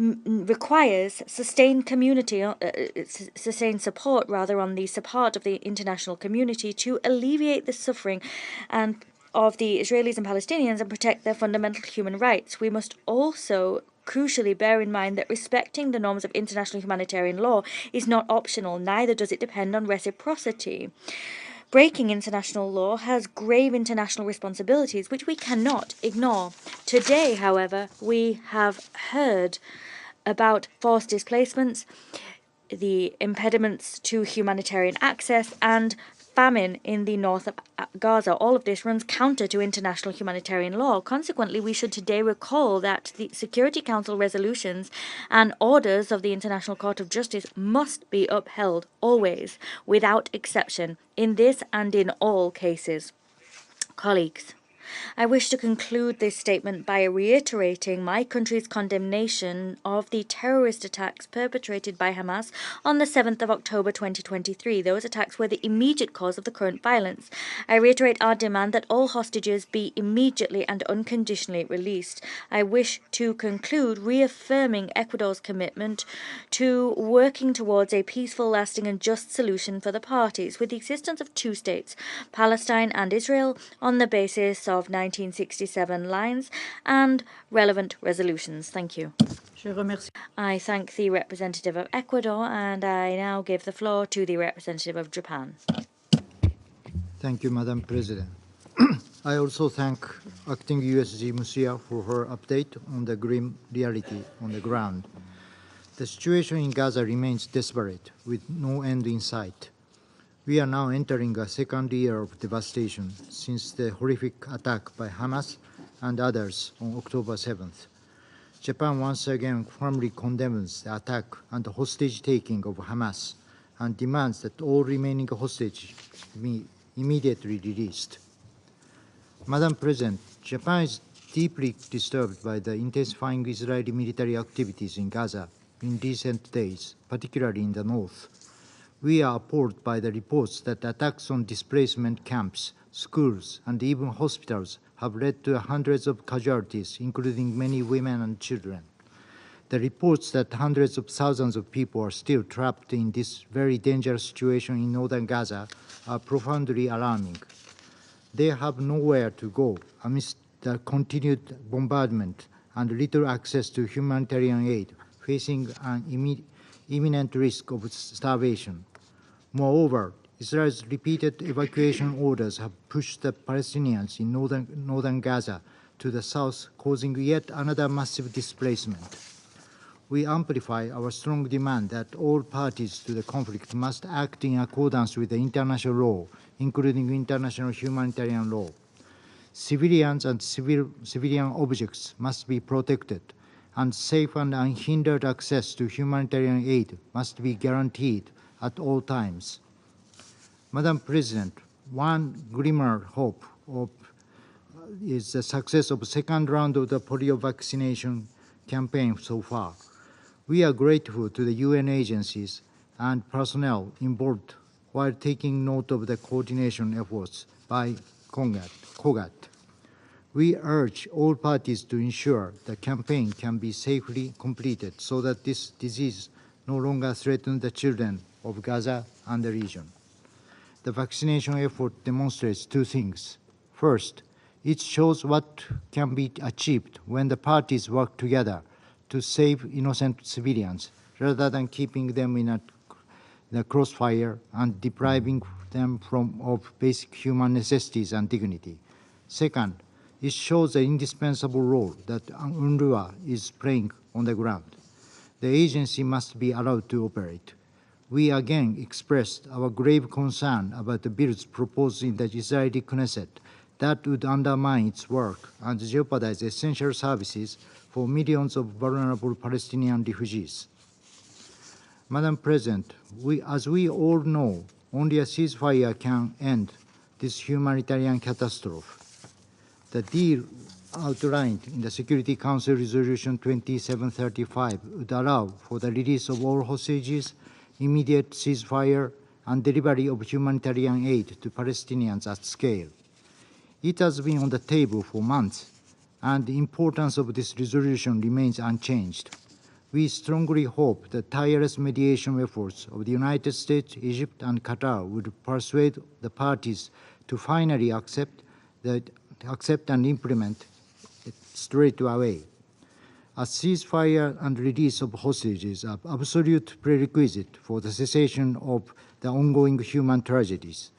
requires sustained support on the support of the international community to alleviate the suffering and of the Israelis and Palestinians and protect their fundamental human rights. We must also crucially bear in mind that respecting the norms of international humanitarian law is not optional, neither does it depend on reciprocity. Breaking international law has grave international responsibilities, which we cannot ignore. Today, however, we have heard about forced displacements, the impediments to humanitarian access, and famine in the north of Gaza. All of this runs counter to international humanitarian law. Consequently, we should today recall that the Security Council resolutions and orders of the International Court of Justice must be upheld always, without exception, in this and in all cases. Colleagues, I wish to conclude this statement by reiterating my country's condemnation of the terrorist attacks perpetrated by Hamas on the 7th of October 2023. Those attacks were the immediate cause of the current violence. I reiterate our demand that all hostages be immediately and unconditionally released. I wish to conclude reaffirming Ecuador's commitment to working towards a peaceful, lasting and just solution for the parties, with the existence of two states, Palestine and Israel, on the basis of 1967 lines and relevant resolutions. Thank you. I thank the representative of Ecuador, and I now give the floor to the representative of Japan.
Thank you, Madam President. I also thank Acting USG Musia for her update on the grim reality on the ground. The situation in Gaza remains desperate, with no end in sight. We are now entering a second year of devastation since the horrific attack by Hamas and others on October 7th. Japan once again firmly condemns the attack and the hostage-taking of Hamas and demands that all remaining hostages be immediately released. Madam President, Japan is deeply disturbed by the intensifying Israeli military activities in Gaza in recent days, particularly in the north. We are appalled by the reports that attacks on displacement camps, schools, and even hospitals have led to hundreds of casualties, including many women and children. The reports that hundreds of thousands of people are still trapped in this very dangerous situation in northern Gaza are profoundly alarming. They have nowhere to go amidst the continued bombardment and little access to humanitarian aid, facing an imminent risk of starvation. Moreover, Israel's repeated evacuation orders have pushed the Palestinians in northern Gaza to the south, causing yet another massive displacement. We amplify our strong demand that all parties to the conflict must act in accordance with the international law, including international humanitarian law. Civilians and civilian objects must be protected, and safe and unhindered access to humanitarian aid must be guaranteed at all times. Madam President, one glimmer hope is the success of the second round of the polio vaccination campaign so far. We are grateful to the UN agencies and personnel involved while taking note of the coordination efforts by COGAT. We urge all parties to ensure the campaign can be safely completed so that this disease no longer threatens the children of Gaza and the region. The vaccination effort demonstrates two things. First, it shows what can be achieved when the parties work together to save innocent civilians rather than keeping them in the crossfire and depriving them of basic human necessities and dignity. Second, it shows the indispensable role that UNRWA is playing on the ground. The agency must be allowed to operate. We again expressed our grave concern about the bills proposed in the Israeli Knesset that would undermine its work and jeopardize essential services for millions of vulnerable Palestinian refugees. Madam President, as we all know, only a ceasefire can end this humanitarian catastrophe. The deal outlined in the Security Council Resolution 2735 would allow for the release of all hostages, immediate ceasefire, and delivery of humanitarian aid to Palestinians at scale. It has been on the table for months, and the importance of this resolution remains unchanged. We strongly hope the tireless mediation efforts of the United States, Egypt, and Qatar would persuade the parties to finally accept and implement it straight away. A ceasefire and release of hostages are absolute prerequisite for the cessation of the ongoing human tragedies.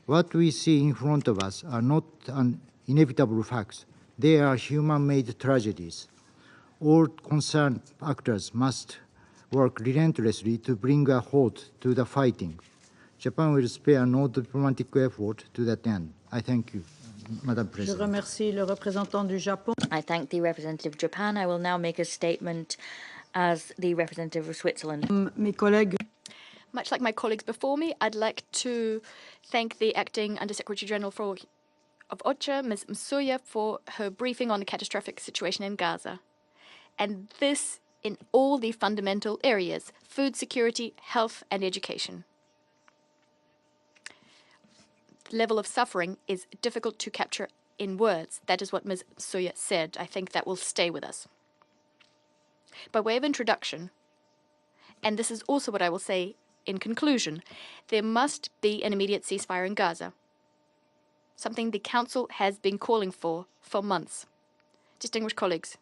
What we see in front of us are not inevitable facts. They are human-made tragedies. All concerned actors must work relentlessly to bring a halt to the fighting. Japan will spare no diplomatic effort to that end. I thank you, Madam President.
Je remercie le représentant du Japon.
I thank the representative of Japan. I will now make a statement as the representative of Switzerland.
Mes collègues.
Much like my colleagues before me, I'd like to thank the Acting Undersecretary General of OCHA, Ms. Msuya, for her briefing on the catastrophic situation in Gaza. And this in all the fundamental areas: food security, health, and education. The level of suffering is difficult to capture in words. That is what Ms. Msuya said. I think that will stay with us. By way of introduction, and this is also what I will say in conclusion, there must be an immediate ceasefire in Gaza, something the Council has been calling for months. Distinguished colleagues,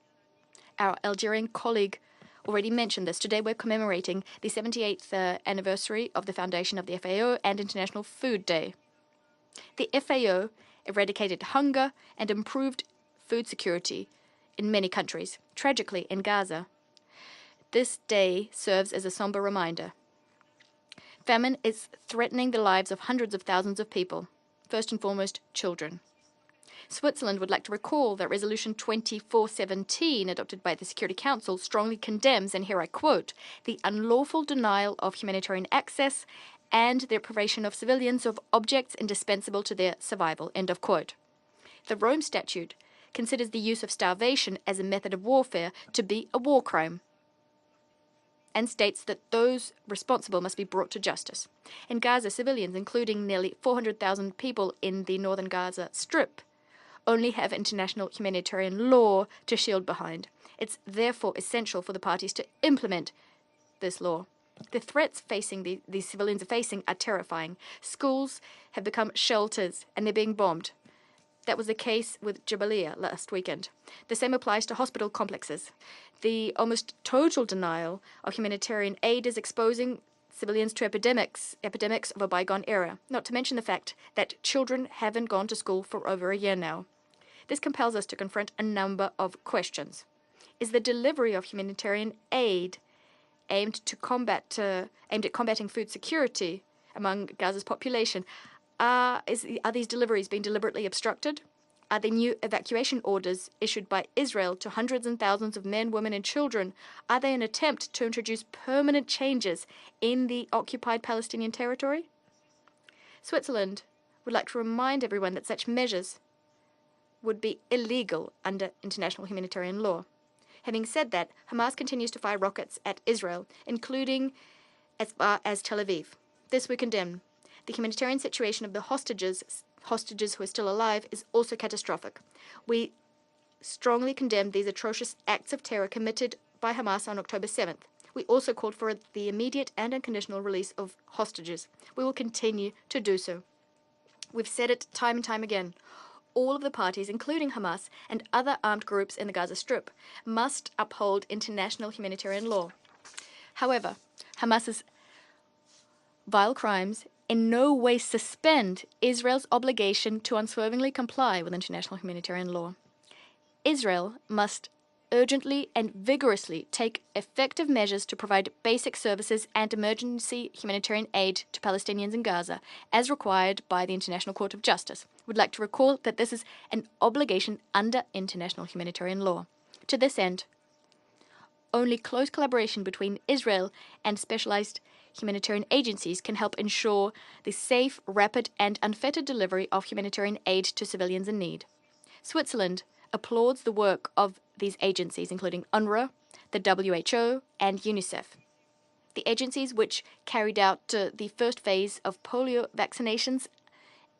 our Algerian colleague already mentioned this. Today we're commemorating the 78th anniversary of the foundation of the FAO and International Food Day. The FAO eradicated hunger and improved food security in many countries. Tragically, in Gaza, this day serves as a somber reminder. Famine is threatening the lives of hundreds of thousands of people, first and foremost children. Switzerland would like to recall that Resolution 2417, adopted by the Security Council, strongly condemns, and here I quote, the unlawful denial of humanitarian access and the deprivation of civilians of objects indispensable to their survival, end of quote. The Rome Statute considers the use of starvation as a method of warfare to be a war crime, and states that those responsible must be brought to justice. In Gaza, civilians, including nearly 400,000 people in the northern Gaza Strip, only have international humanitarian law to shield behind. It's therefore essential for the parties to implement this law. The threats facing these civilians are facing are terrifying. Schools have become shelters and they're being bombed. That was the case with Jabalia last weekend. The same applies to hospital complexes. The almost total denial of humanitarian aid is exposing civilians to epidemics of a bygone era, not to mention the fact that children haven't gone to school for over a year now. This compels us to confront a number of questions. Is the delivery of humanitarian aid aimed at combating food security among Gaza's population? Are these deliveries being deliberately obstructed? Are the new evacuation orders issued by Israel to hundreds and thousands of men, women, and children, are they an attempt to introduce permanent changes in the occupied Palestinian territory? Switzerland would like to remind everyone that such measures would be illegal under international humanitarian law. Having said that, Hamas continues to fire rockets at Israel, including as far as Tel Aviv. This we condemn. The humanitarian situation of the hostages who are still alive, is also catastrophic. We strongly condemn these atrocious acts of terror committed by Hamas on October 7th. We also called for the immediate and unconditional release of hostages. We will continue to do so. We've said it time and time again. All of the parties, including Hamas and other armed groups in the Gaza Strip, must uphold international humanitarian law. However, Hamas's vile crimes in no way suspend Israel's obligation to unswervingly comply with international humanitarian law. Israel must urgently and vigorously take effective measures to provide basic services and emergency humanitarian aid to Palestinians in Gaza, as required by the International Court of Justice. We'd like to recall that this is an obligation under international humanitarian law. To this end, only close collaboration between Israel and specialized humanitarian agencies can help ensure the safe, rapid, and unfettered delivery of humanitarian aid to civilians in need. Switzerland applauds the work of these agencies, including UNRWA, the WHO, and UNICEF. The agencies which carried out the first phase of polio vaccinations,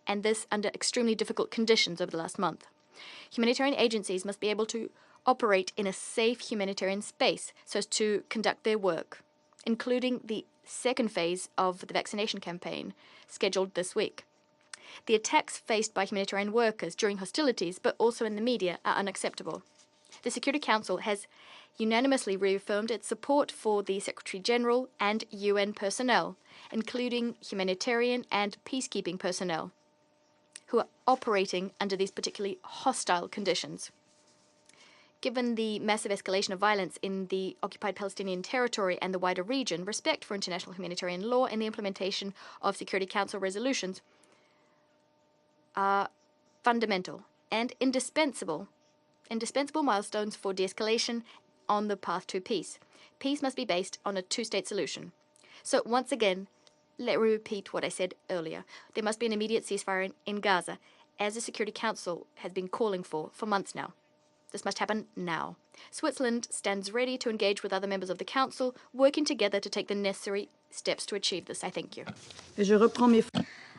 and this under extremely difficult conditions over the last month. Humanitarian agencies must be able to operate in a safe humanitarian space so as to conduct their work, including the second phase of the vaccination campaign scheduled this week. The attacks faced by humanitarian workers during hostilities, but also in the media, are unacceptable. The Security Council has unanimously reaffirmed its support for the Secretary General and UN personnel, including humanitarian and peacekeeping personnel, who are operating under these particularly hostile conditions. Given the massive escalation of violence in the occupied Palestinian territory and the wider region, respect for international humanitarian law and the implementation of Security Council resolutions are fundamental and indispensable milestones for de-escalation on the path to peace. Peace must be based on a two-state solution. So once again, let me repeat what I said earlier. There must be an immediate ceasefire in Gaza, as the Security Council has been calling for months now. This must happen now. Switzerland stands ready to engage with other members of the Council, working together to take the necessary steps to achieve this. I thank you.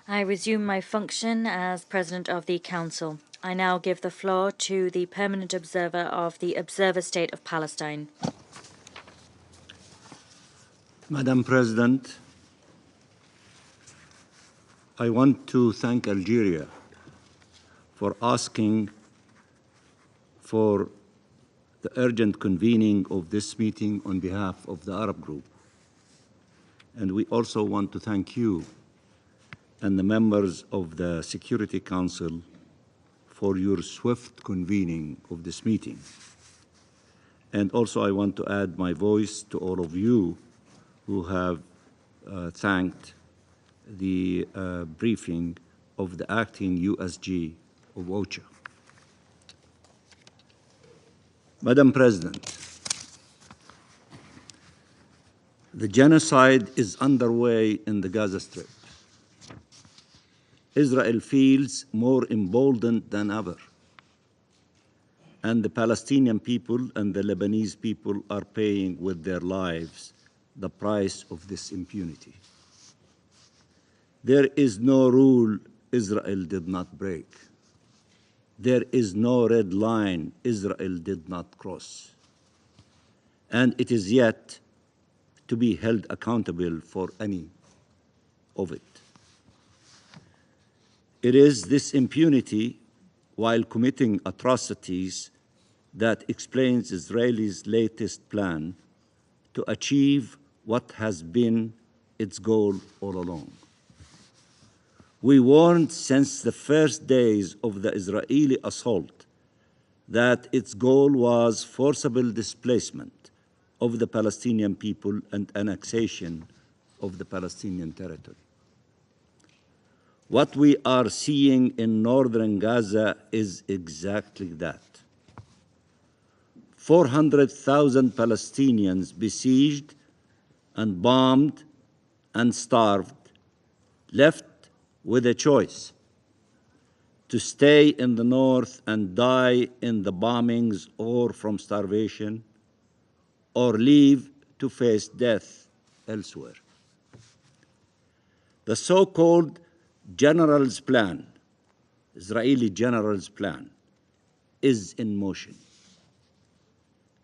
I resume my function as President of the Council. I now give the floor to the Permanent Observer of the Observer State of Palestine.
Madam President, I want to thank Algeria for asking for the urgent convening of this meeting on behalf of the Arab group. And we also want to thank you and the members of the Security Council for your swift convening of this meeting. And also I want to add my voice to all of you who have thanked the briefing of the acting USG of OCHA. Madam President, the genocide is underway in the Gaza Strip. Israel feels more emboldened than ever, and the Palestinian people and the Lebanese people are paying with their lives the price of this impunity. There is no rule Israel did not break. There is no red line Israel did not cross. And it is yet to be held accountable for any of it. It is this impunity, while committing atrocities, that explains Israel's latest plan to achieve what has been its goal all along. We warned since the first days of the Israeli assault that its goal was forcible displacement of the Palestinian people and annexation of the Palestinian territory. What we are seeing in northern Gaza is exactly that. 400,000 Palestinians besieged and bombed and starved, left with a choice: to stay in the north and die in the bombings or from starvation, or leave to face death elsewhere. The so-called general's plan, Israeli general's plan, is in motion.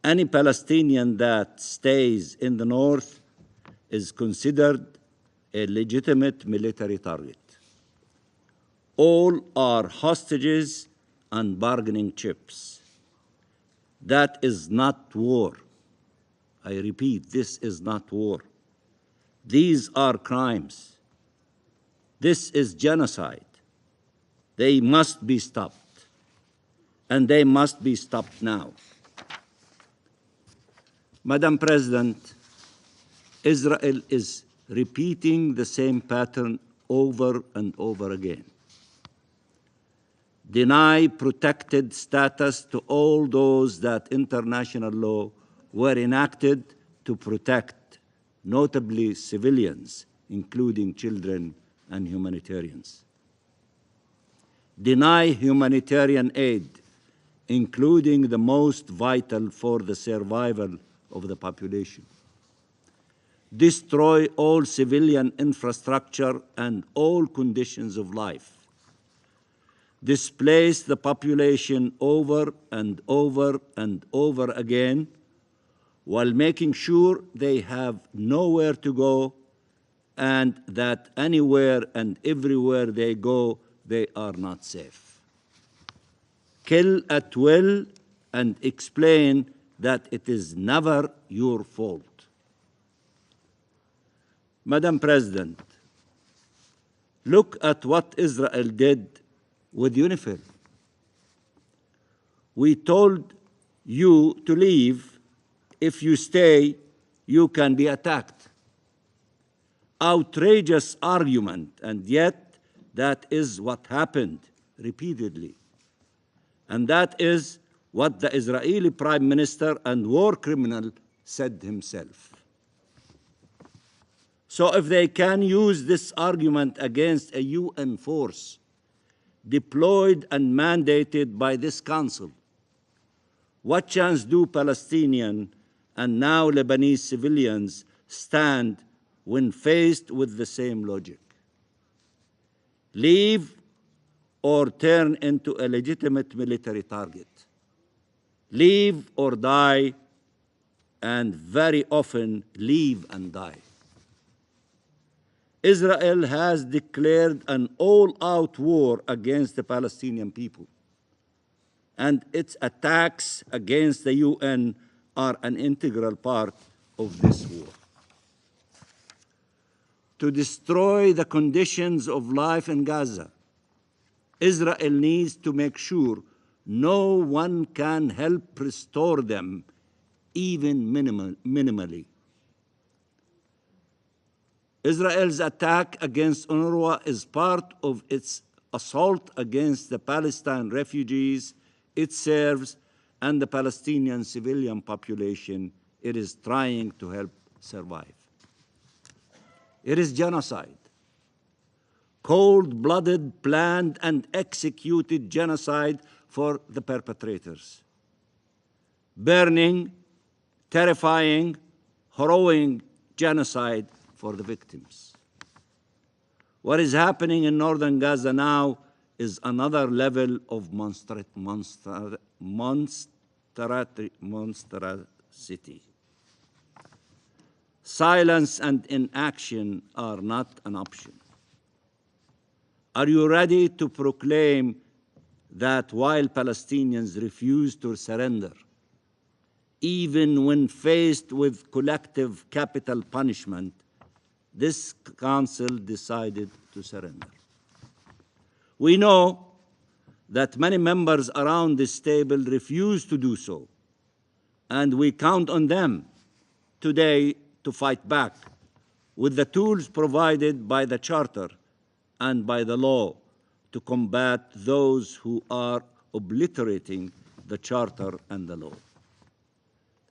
Any Palestinian that stays in the north is considered a legitimate military target. All are hostages and bargaining chips. That is not war. I repeat, this is not war. These are crimes. This is genocide. They must be stopped, and they must be stopped now. Madam President, Israel is repeating the same pattern over and over again. Deny protected status to all those that international law were enacted to protect, notably civilians, including children and humanitarians. Deny humanitarian aid, including the most vital for the survival of the population. Destroy all civilian infrastructure and all conditions of life. Displace the population over and over and over again, while making sure they have nowhere to go and that anywhere and everywhere they go, they are not safe. Kill at will and explain that it is never your fault. Madam President, look at what Israel did with UNIFIL. We told you to leave. If you stay, you can be attacked. Outrageous argument, and yet that is what happened repeatedly. And that is what the Israeli Prime Minister and war criminal said himself. So if they can use this argument against a UN force, deployed and mandated by this Council. What chance do Palestinian and now Lebanese civilians stand when faced with the same logic? Leave or turn into a legitimate military target. Leave or die, and very often leave and die. Israel has declared an all-out war against the Palestinian people, and its attacks against the UN are an integral part of this war. To destroy the conditions of life in Gaza, Israel needs to make sure no one can help restore them, even minimally. Israel's attack against UNRWA is part of its assault against the Palestine refugees it serves and the Palestinian civilian population it is trying to help survive. It is genocide. Cold-blooded, planned, and executed genocide for the perpetrators. Burning, terrifying, harrowing genocide for the victims. What is happening in northern Gaza now is another level of monstrosity. Silence and inaction are not an option. Are you ready to proclaim that while Palestinians refuse to surrender, even when faced with collective capital punishment, this Council decided to surrender? We know that many members around this table refuse to do so, and we count on them today to fight back with the tools provided by the Charter and by the law to combat those who are obliterating the Charter and the law.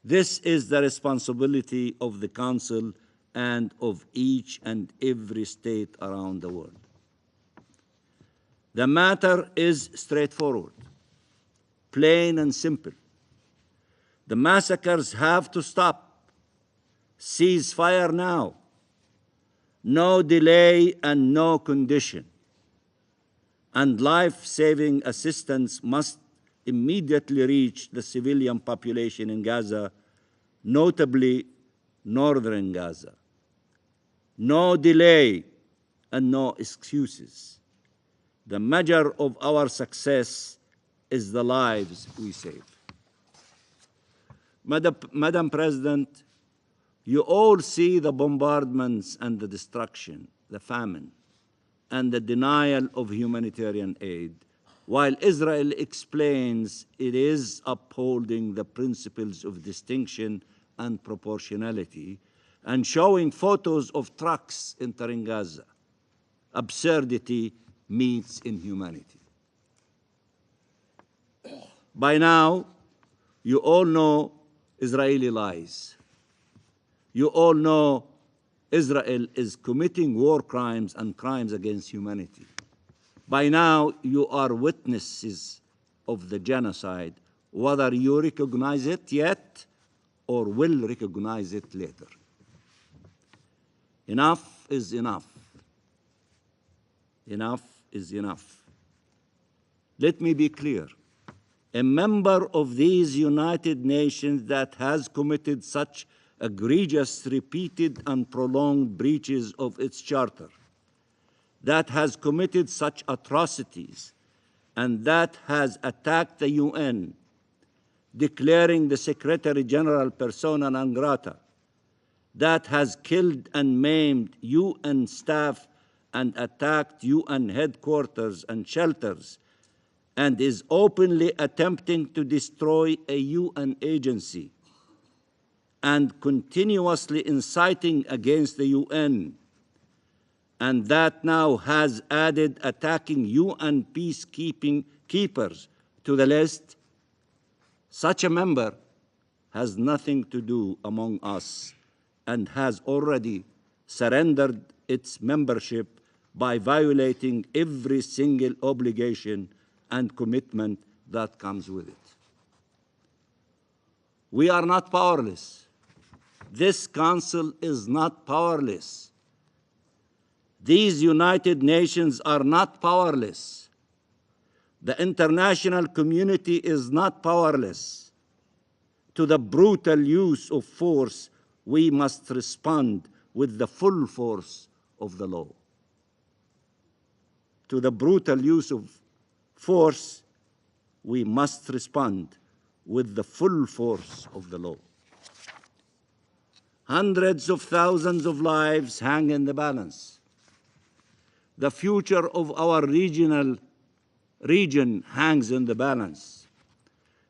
This is the responsibility of the Council and of each and every state around the world. The matter is straightforward, plain and simple. The massacres have to stop. Cease fire now. No delay and no condition. And life-saving assistance must immediately reach the civilian population in Gaza, notably northern Gaza. No delay and no excuses. The measure of our success is the lives we save. Madam President, you all see the bombardments and the destruction, the famine, and the denial of humanitarian aid, while Israel explains it is upholding the principles of distinction and proportionality, and showing photos of trucks entering Gaza. Absurdity meets inhumanity. By now, you all know Israeli lies. You all know Israel is committing war crimes and crimes against humanity. By now, you are witnesses of the genocide, whether you recognize it yet or will recognize it later. Enough is enough. Enough is enough. Let me be clear. A member of these United Nations that has committed such egregious, repeated, and prolonged breaches of its charter, that has committed such atrocities, and that has attacked the UN, declaring the Secretary General persona non grata, that has killed and maimed UN staff and attacked UN headquarters and shelters, and is openly attempting to destroy a UN agency, and continuously inciting against the UN, and that now has added attacking UN peacekeepers to the list, such a member has nothing to do among us and has already surrendered its membership by violating every single obligation and commitment that comes with it. We are not powerless. This Council is not powerless. These United Nations are not powerless. The international community is not powerless. To the brutal use of force, we must respond with the full force of the law. To the brutal use of force, we must respond with the full force of the law. Hundreds of thousands of lives hang in the balance. The future of our region hangs in the balance.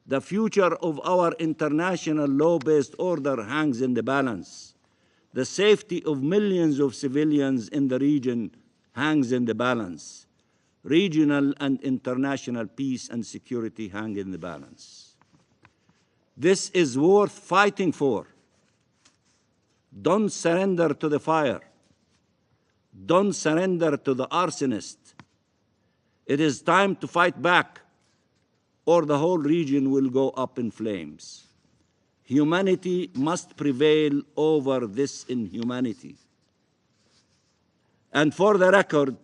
The future of our international law-based order hangs in the balance. The safety of millions of civilians in the region hangs in the balance. Regional and international peace and security hang in the balance. This is worth fighting for. Don't surrender to the fire. Don't surrender to the arsonist. It is time to fight back, or the whole region will go up in flames. Humanity must prevail over this inhumanity. And for the record,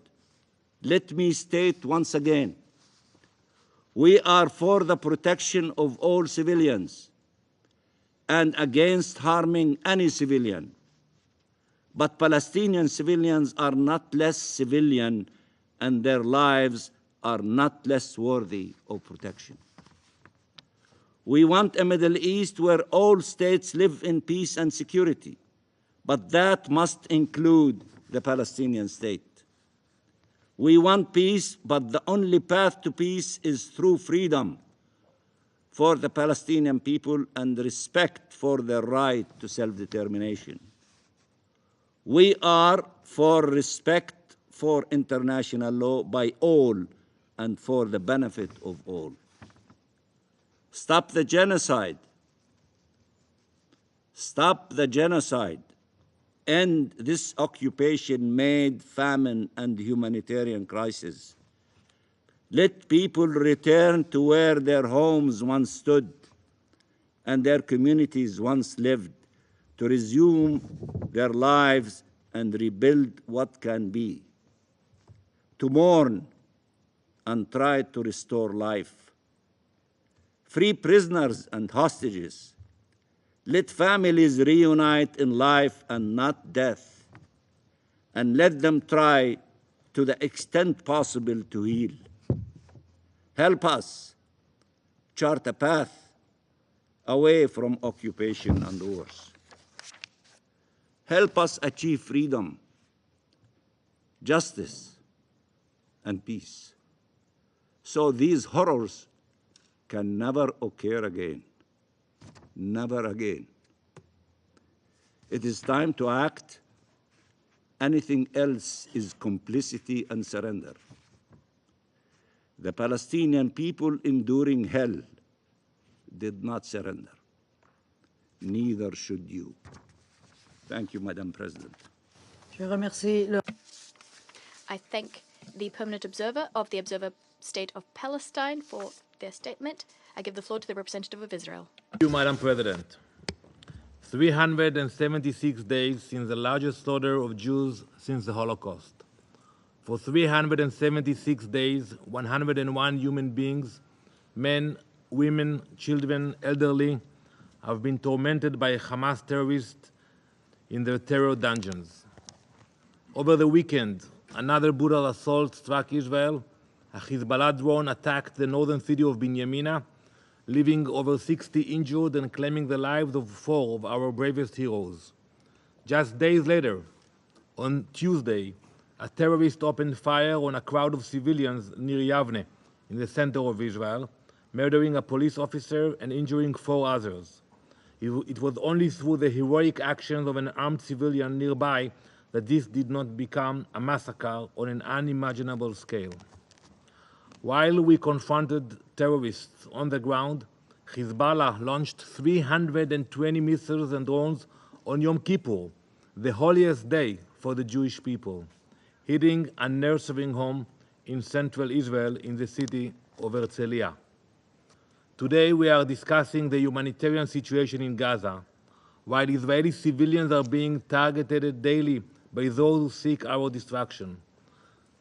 let me state once again, we are for the protection of all civilians and against harming any civilian. But Palestinian civilians are not less civilian, and their lives are not less worthy of protection. We want a Middle East where all states live in peace and security, but that must include the Palestinian state. We want peace, but the only path to peace is through freedom for the Palestinian people and respect for their right to self-determination. We are for respect for international law by all and for the benefit of all. Stop the genocide. Stop the genocide. End this occupation-made famine and humanitarian crisis. Let people return to where their homes once stood and their communities once lived, to resume their lives and rebuild what can be, to mourn and try to restore life. Free prisoners and hostages. Let families reunite in life and not death, and let them try to the extent possible to heal. Help us chart a path away from occupation and wars. Help us achieve freedom, justice, and peace, so these horrors can never occur again. Never again. It is time to act. Anything else is complicity and surrender. The Palestinian people enduring hell did not surrender. Neither should you. Thank you, Madam President.
I thank the permanent observer of the Observer State of Palestine for their statement. I give the floor to the representative of Israel.
Thank you, Madam President. 376 days since the largest slaughter of Jews since the Holocaust. For 376 days, 101 human beings, men, women, children, elderly, have been tormented by Hamas terrorists in their terror dungeons. Over the weekend, another brutal assault struck Israel. A Hezbollah drone attacked the northern city of Binyamina, leaving over 60 injured and claiming the lives of 4 of our bravest heroes. Just days later, on Tuesday, a terrorist opened fire on a crowd of civilians near Yavne, in the center of Israel, murdering a police officer and injuring 4 others. It was only through the heroic actions of an armed civilian nearby that this did not become a massacre on an unimaginable scale. While we confronted terrorists on the ground, Hezbollah launched 320 missiles and drones on Yom Kippur, the holiest day for the Jewish people. hitting a nursing home in central Israel in the city of Herzliya. Today we are discussing the humanitarian situation in Gaza, while Israeli civilians are being targeted daily by those who seek our destruction.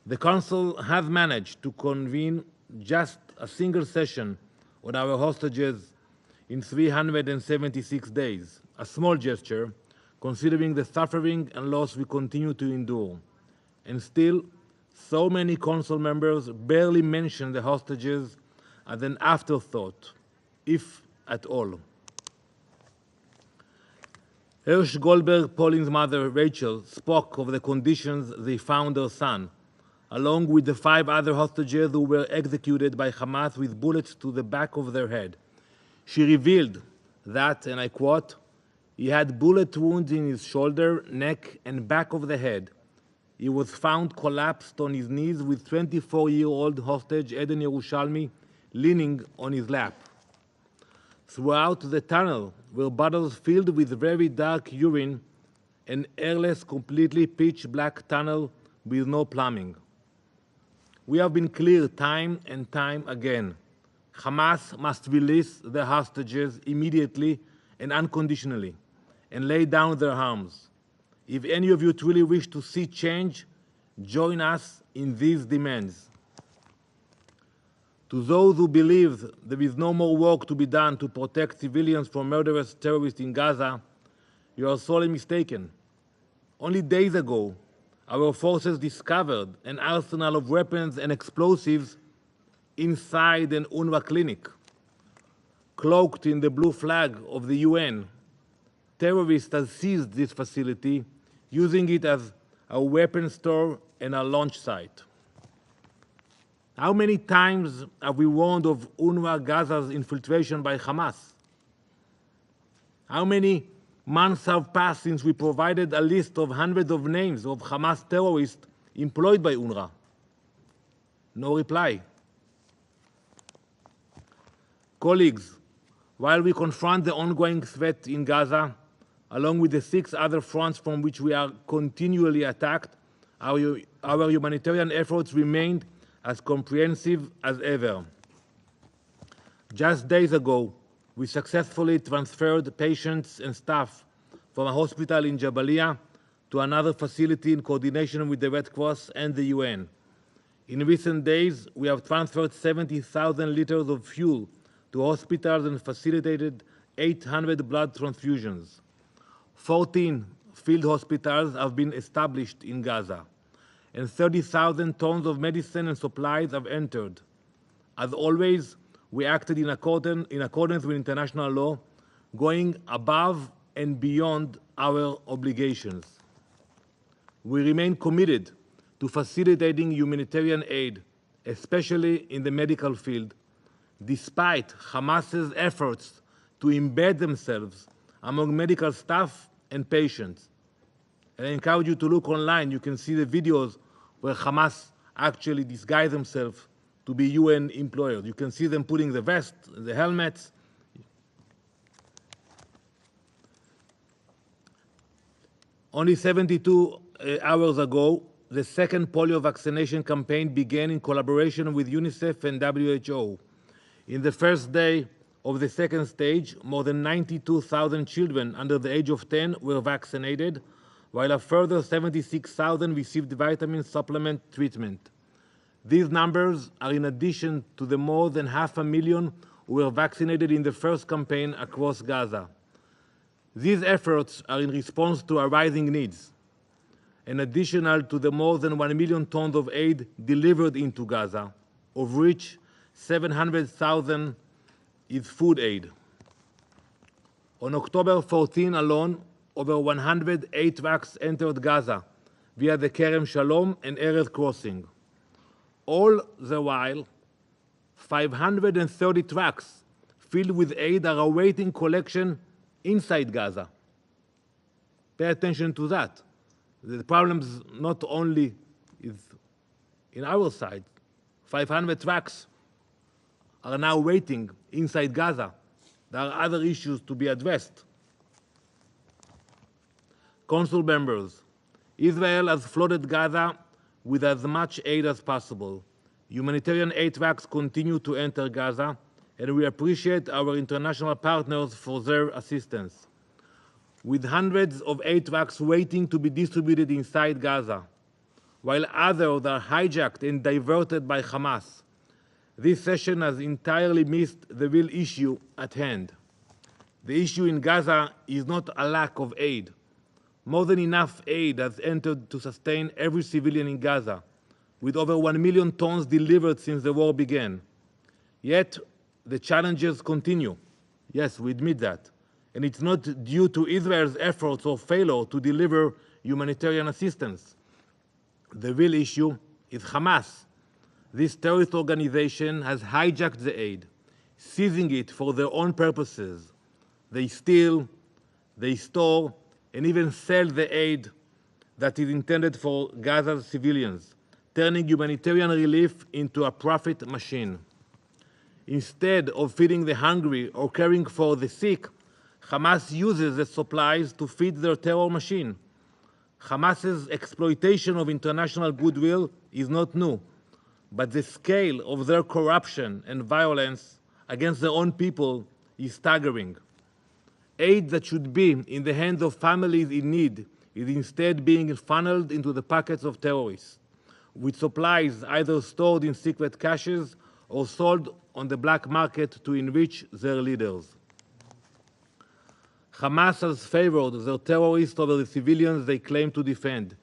The Council has managed to convene just a single session on our hostages in 376 days, a small gesture considering the suffering and loss we continue to endure. And still, so many Council members barely mention the hostages as an afterthought, if at all. Hirsch Goldberg, Pauline's mother, Rachel, spoke of the conditions they found their son, along with the 5 other hostages who were executed by Hamas with bullets to the back of their head. She revealed that, and I quote, "He had bullet wounds in his shoulder, neck, and back of the head. He was found collapsed on his knees with 24-year-old hostage Eden Yerushalmi leaning on his lap. Throughout the tunnel were bottles filled with very dark urine, an airless, completely pitch-black tunnel with no plumbing. We have been clear time and time again. Hamas must release the hostages immediately and unconditionally and lay down their arms. If any of you truly wish to see change, join us in these demands. To those who believe there is no more work to be done to protect civilians from murderous terrorists in Gaza, you are sorely mistaken. Only days ago, our forces discovered an arsenal of weapons and explosives inside an UNRWA clinic. Cloaked in the blue flag of the UN, terrorists have seized this facility, using it as a weapon store and a launch site. How many times have we warned of UNRWA Gaza's infiltration by Hamas? How many months have passed since we provided a list of hundreds of names of Hamas terrorists employed by UNRWA? No reply. Colleagues, while we confront the ongoing threat in Gaza, along with the 6 other fronts from which we are continually attacked, our humanitarian efforts remained as comprehensive as ever. Just days ago, we successfully transferred patients and staff from a hospital in Jabalia to another facility in coordination with the Red Cross and the UN. In recent days, we have transferred 70,000 liters of fuel to hospitals and facilitated 800 blood transfusions. 14 field hospitals have been established in Gaza, and 30,000 tons of medicine and supplies have entered. As always, we acted in accordance with international law, going above and beyond our obligations. We remain committed to facilitating humanitarian aid, especially in the medical field, despite Hamas's efforts to embed themselves among medical staff and patients. And I encourage you to look online. You can see the videos where Hamas actually disguise themselves to be UN employees. You can see them putting the vest, the helmets. Only 72 hours ago, the second polio vaccination campaign began in collaboration with UNICEF and WHO. In the first day of the second stage, more than 92,000 children under the age of 10 were vaccinated, while a further 76,000 received vitamin supplement treatment. These numbers are in addition to the more than 500,000 who were vaccinated in the first campaign across Gaza. These efforts are in response to arising needs, and additional to the more than 1 million tons of aid delivered into Gaza, of which 700,000 is food aid. On October 14 alone, over 108 trucks entered Gaza via the Kerem Shalom and Erez crossing. All the while, 530 trucks filled with aid are awaiting collection inside Gaza. Pay attention to that. The problem not only is in our side. 500 trucks are now waiting inside Gaza. There are other issues to be addressed. Council members, Israel has flooded Gaza with as much aid as possible. Humanitarian aid trucks continue to enter Gaza, and we appreciate our international partners for their assistance. With hundreds of aid trucks waiting to be distributed inside Gaza, while others are hijacked and diverted by Hamas, this session has entirely missed the real issue at hand. The issue in Gaza is not a lack of aid. More than enough aid has entered to sustain every civilian in Gaza, with over 1 million tons delivered since the war began. Yet, the challenges continue. Yes, we admit that. And it's not due to Israel's efforts or failure to deliver humanitarian assistance. The real issue is Hamas. This terrorist organization has hijacked the aid, seizing it for their own purposes. They steal, they store, and even sell the aid that is intended for Gaza's civilians, turning humanitarian relief into a profit machine. Instead of feeding the hungry or caring for the sick, Hamas uses the supplies to feed their terror machine. Hamas's exploitation of international goodwill is not new, but the scale of their corruption and violence against their own people is staggering. Aid that should be in the hands of families in need is instead being funneled into the pockets of terrorists, with supplies either stored in secret caches or sold on the black market to enrich their leaders. Hamas has favored their terrorists over the civilians they claim to defend,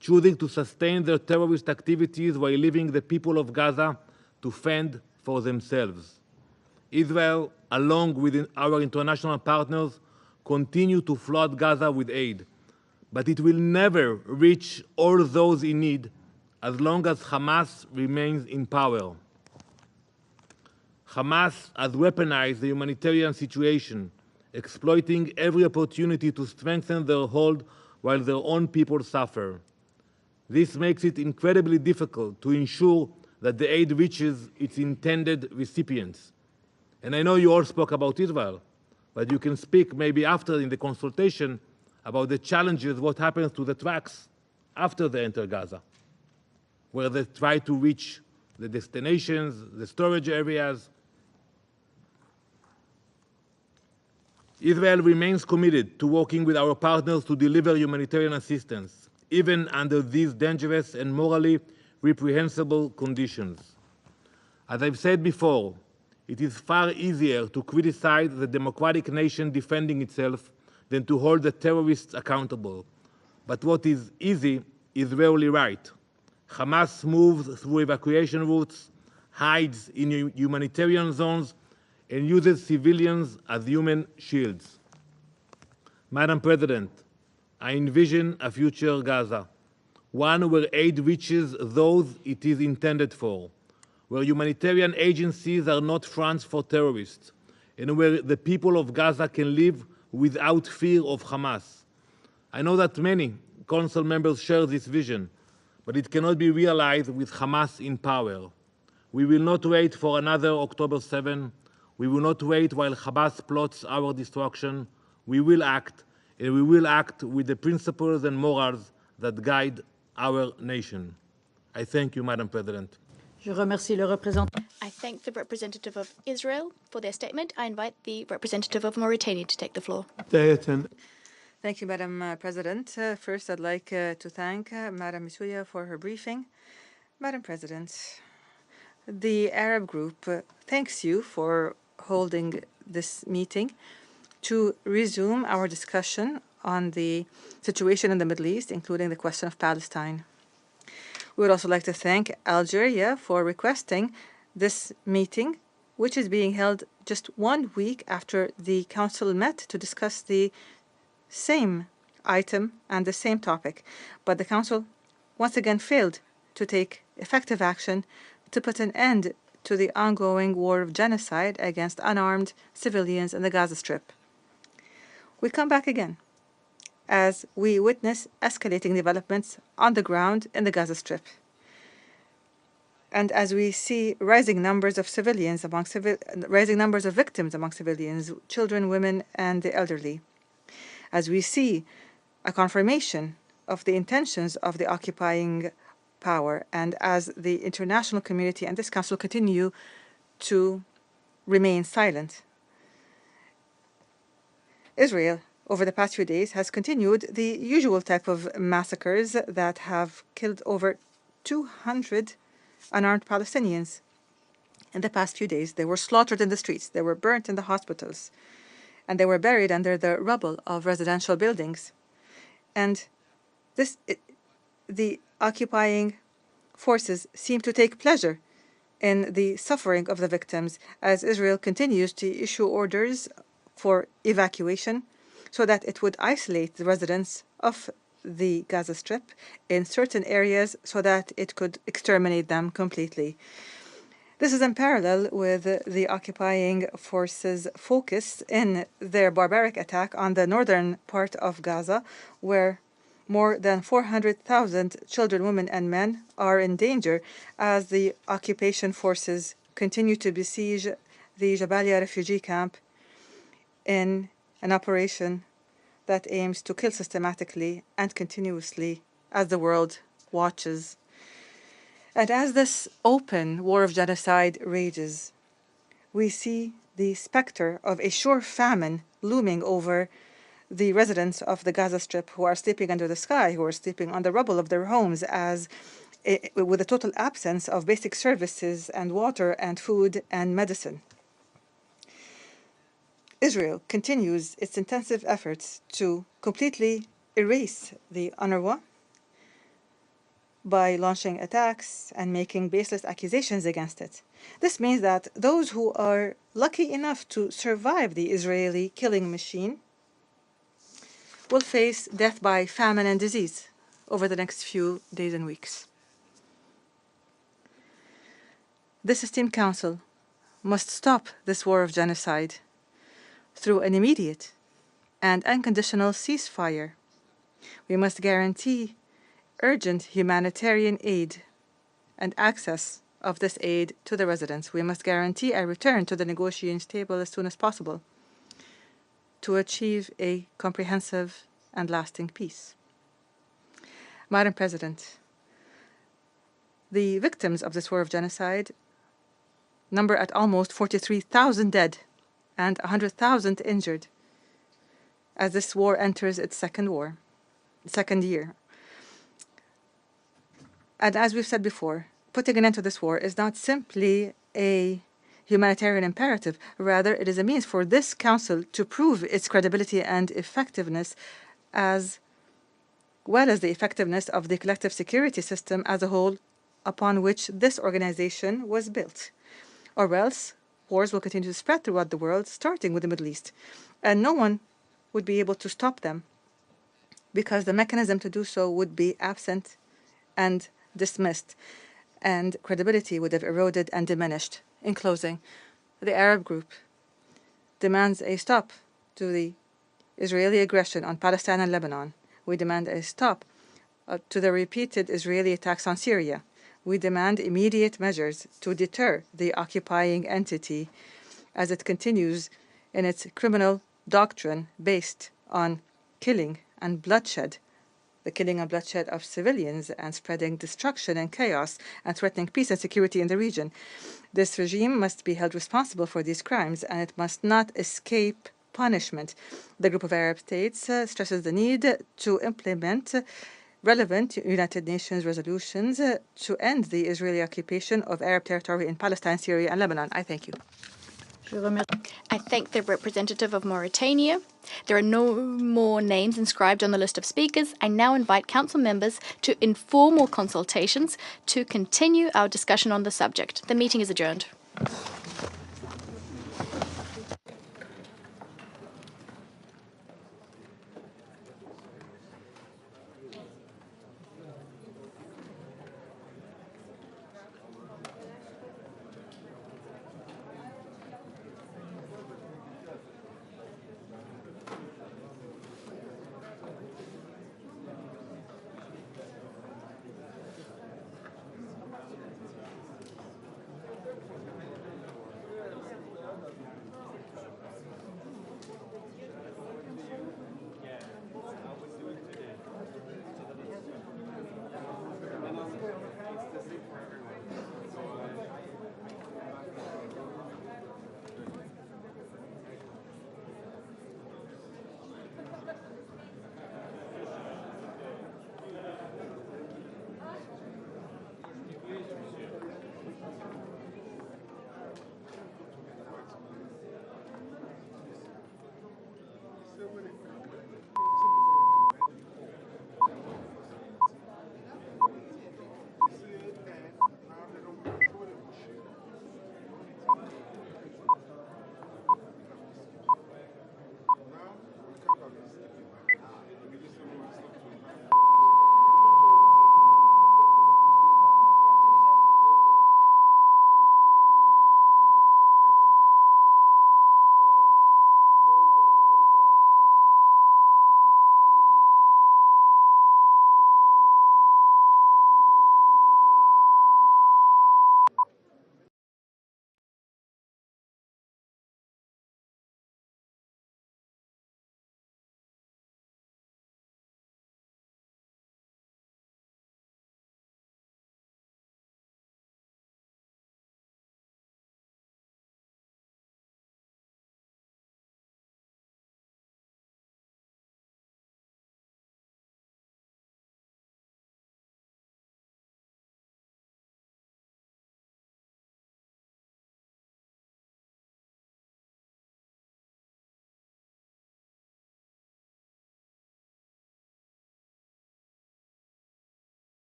choosing to sustain their terrorist activities while leaving the people of Gaza to fend for themselves. Israel, along with our international partners, continue to flood Gaza with aid, but it will never reach all those in need as long as Hamas remains in power. Hamas has weaponized the humanitarian situation, exploiting every opportunity to strengthen their hold while their own people suffer. This makes it incredibly difficult to ensure that the aid reaches its intended recipients. And I know you all spoke about Israel, but you can speak maybe after in the consultation about the challenges, what happens to the trucks after they enter Gaza, where they try to reach the destinations, the storage areas. Israel remains committed to working with our partners to deliver humanitarian assistance, even under these dangerous and morally reprehensible conditions. As I've said before, it is far easier to criticize the democratic nation defending itself than to hold the terrorists accountable. But what is easy is rarely right. Hamas moves through evacuation routes, hides in humanitarian zones, and uses civilians as human shields. Madam President, I envision a future Gaza, one where aid reaches those it is intended for, where humanitarian agencies are not fronts for terrorists, and where the people of Gaza can live without fear of Hamas. I know that many Council members share this vision, but it cannot be realized with Hamas in power. We will not wait for another October 7. We will not wait while Hamas plots our destruction. We will act, and we will act with the principles and morals that guide our nation. I thank you, Madam President.
Je remercie le représentant.
I thank the representative of Israel for their statement. I invite the representative of Mauritania to take the floor.
Thank you, Madam President. First, I'd like to thank Madam Missouya for her briefing. Madam President, the Arab Group thanks you for holding this meeting to resume our discussion on the situation in the Middle East, including the question of Palestine. We would also like to thank Algeria for requesting this meeting, which is being held just 1 week after the Council met to discuss the same item and the same topic. But the Council once again failed to take effective action to put an end to the ongoing war of genocide against unarmed civilians in the Gaza Strip. We come back again as we witness escalating developments on the ground in the Gaza Strip. And as we see rising numbers of civilians rising numbers of victims among civilians, children, women, and the elderly. As we see a confirmation of the intentions of the occupying power, and as the international community and this Council continue to remain silent. Israel, over the past few days, has continued the usual type of massacres that have killed over 200 unarmed Palestinians. In the past few days, they were slaughtered in the streets, they were burnt in the hospitals, and they were buried under the rubble of residential buildings. And the occupying forces seem to take pleasure in the suffering of the victims as Israel continues to issue orders for evacuation so that it would isolate the residents of the Gaza Strip in certain areas so that it could exterminate them completely. This is in parallel with the occupying forces' focus in their barbaric attack on the northern part of Gaza, where more than 400,000 children, women, and men are in danger as the occupation forces continue to besiege the Jabalia refugee camp in an operation that aims to kill systematically and continuously as the world watches. And as this open war of genocide rages, we see the specter of a sure famine looming over the residents of the Gaza Strip who are sleeping under the sky, who are sleeping on the rubble of their homes with a total absence of basic services and water and food and medicine. Israel continues its intensive efforts to completely erase the UNRWA by launching attacks and making baseless accusations against it. This means that those who are lucky enough to survive the Israeli killing machine will face death by famine and disease over the next few days and weeks. This esteemed Council must stop this war of genocide through an immediate and unconditional ceasefire. We must guarantee urgent humanitarian aid and access of this aid to the residents. We must guarantee a return to the negotiating table as soon as possible to achieve a comprehensive and lasting peace. Madam President, the victims of this war of genocide number at almost 43,000 dead and 100,000 injured as this war enters its second year. And as we've said before, putting an end to this war is not simply a humanitarian imperative. Rather, it is a means for this Council to prove its credibility and effectiveness as well as the effectiveness of the collective security system as a whole upon which this organization was built. Or else, wars will continue to spread throughout the world, starting with the Middle East, and no one would be able to stop them because the mechanism to do so would be absent and dismissed, and credibility would have eroded and diminished. In closing, the Arab group demands a stop to the Israeli aggression on Palestine and Lebanon. We demand a stop to the repeated Israeli attacks on Syria. We demand immediate measures to deter the occupying entity as it continues in its criminal doctrine based on killing and bloodshed, the killing and bloodshed of civilians and spreading destruction and chaos and threatening peace and security in the region. This regime must be held responsible for these crimes and it must not escape punishment. The group of Arab states stresses the need to implement relevant United Nations resolutions to end the Israeli occupation of Arab territory in Palestine, Syria, and Lebanon. I thank you.
I thank the representative of Mauritania. There are no more names inscribed on the list of speakers. I now invite council members to informal consultations to continue our discussion on the subject. The meeting is adjourned.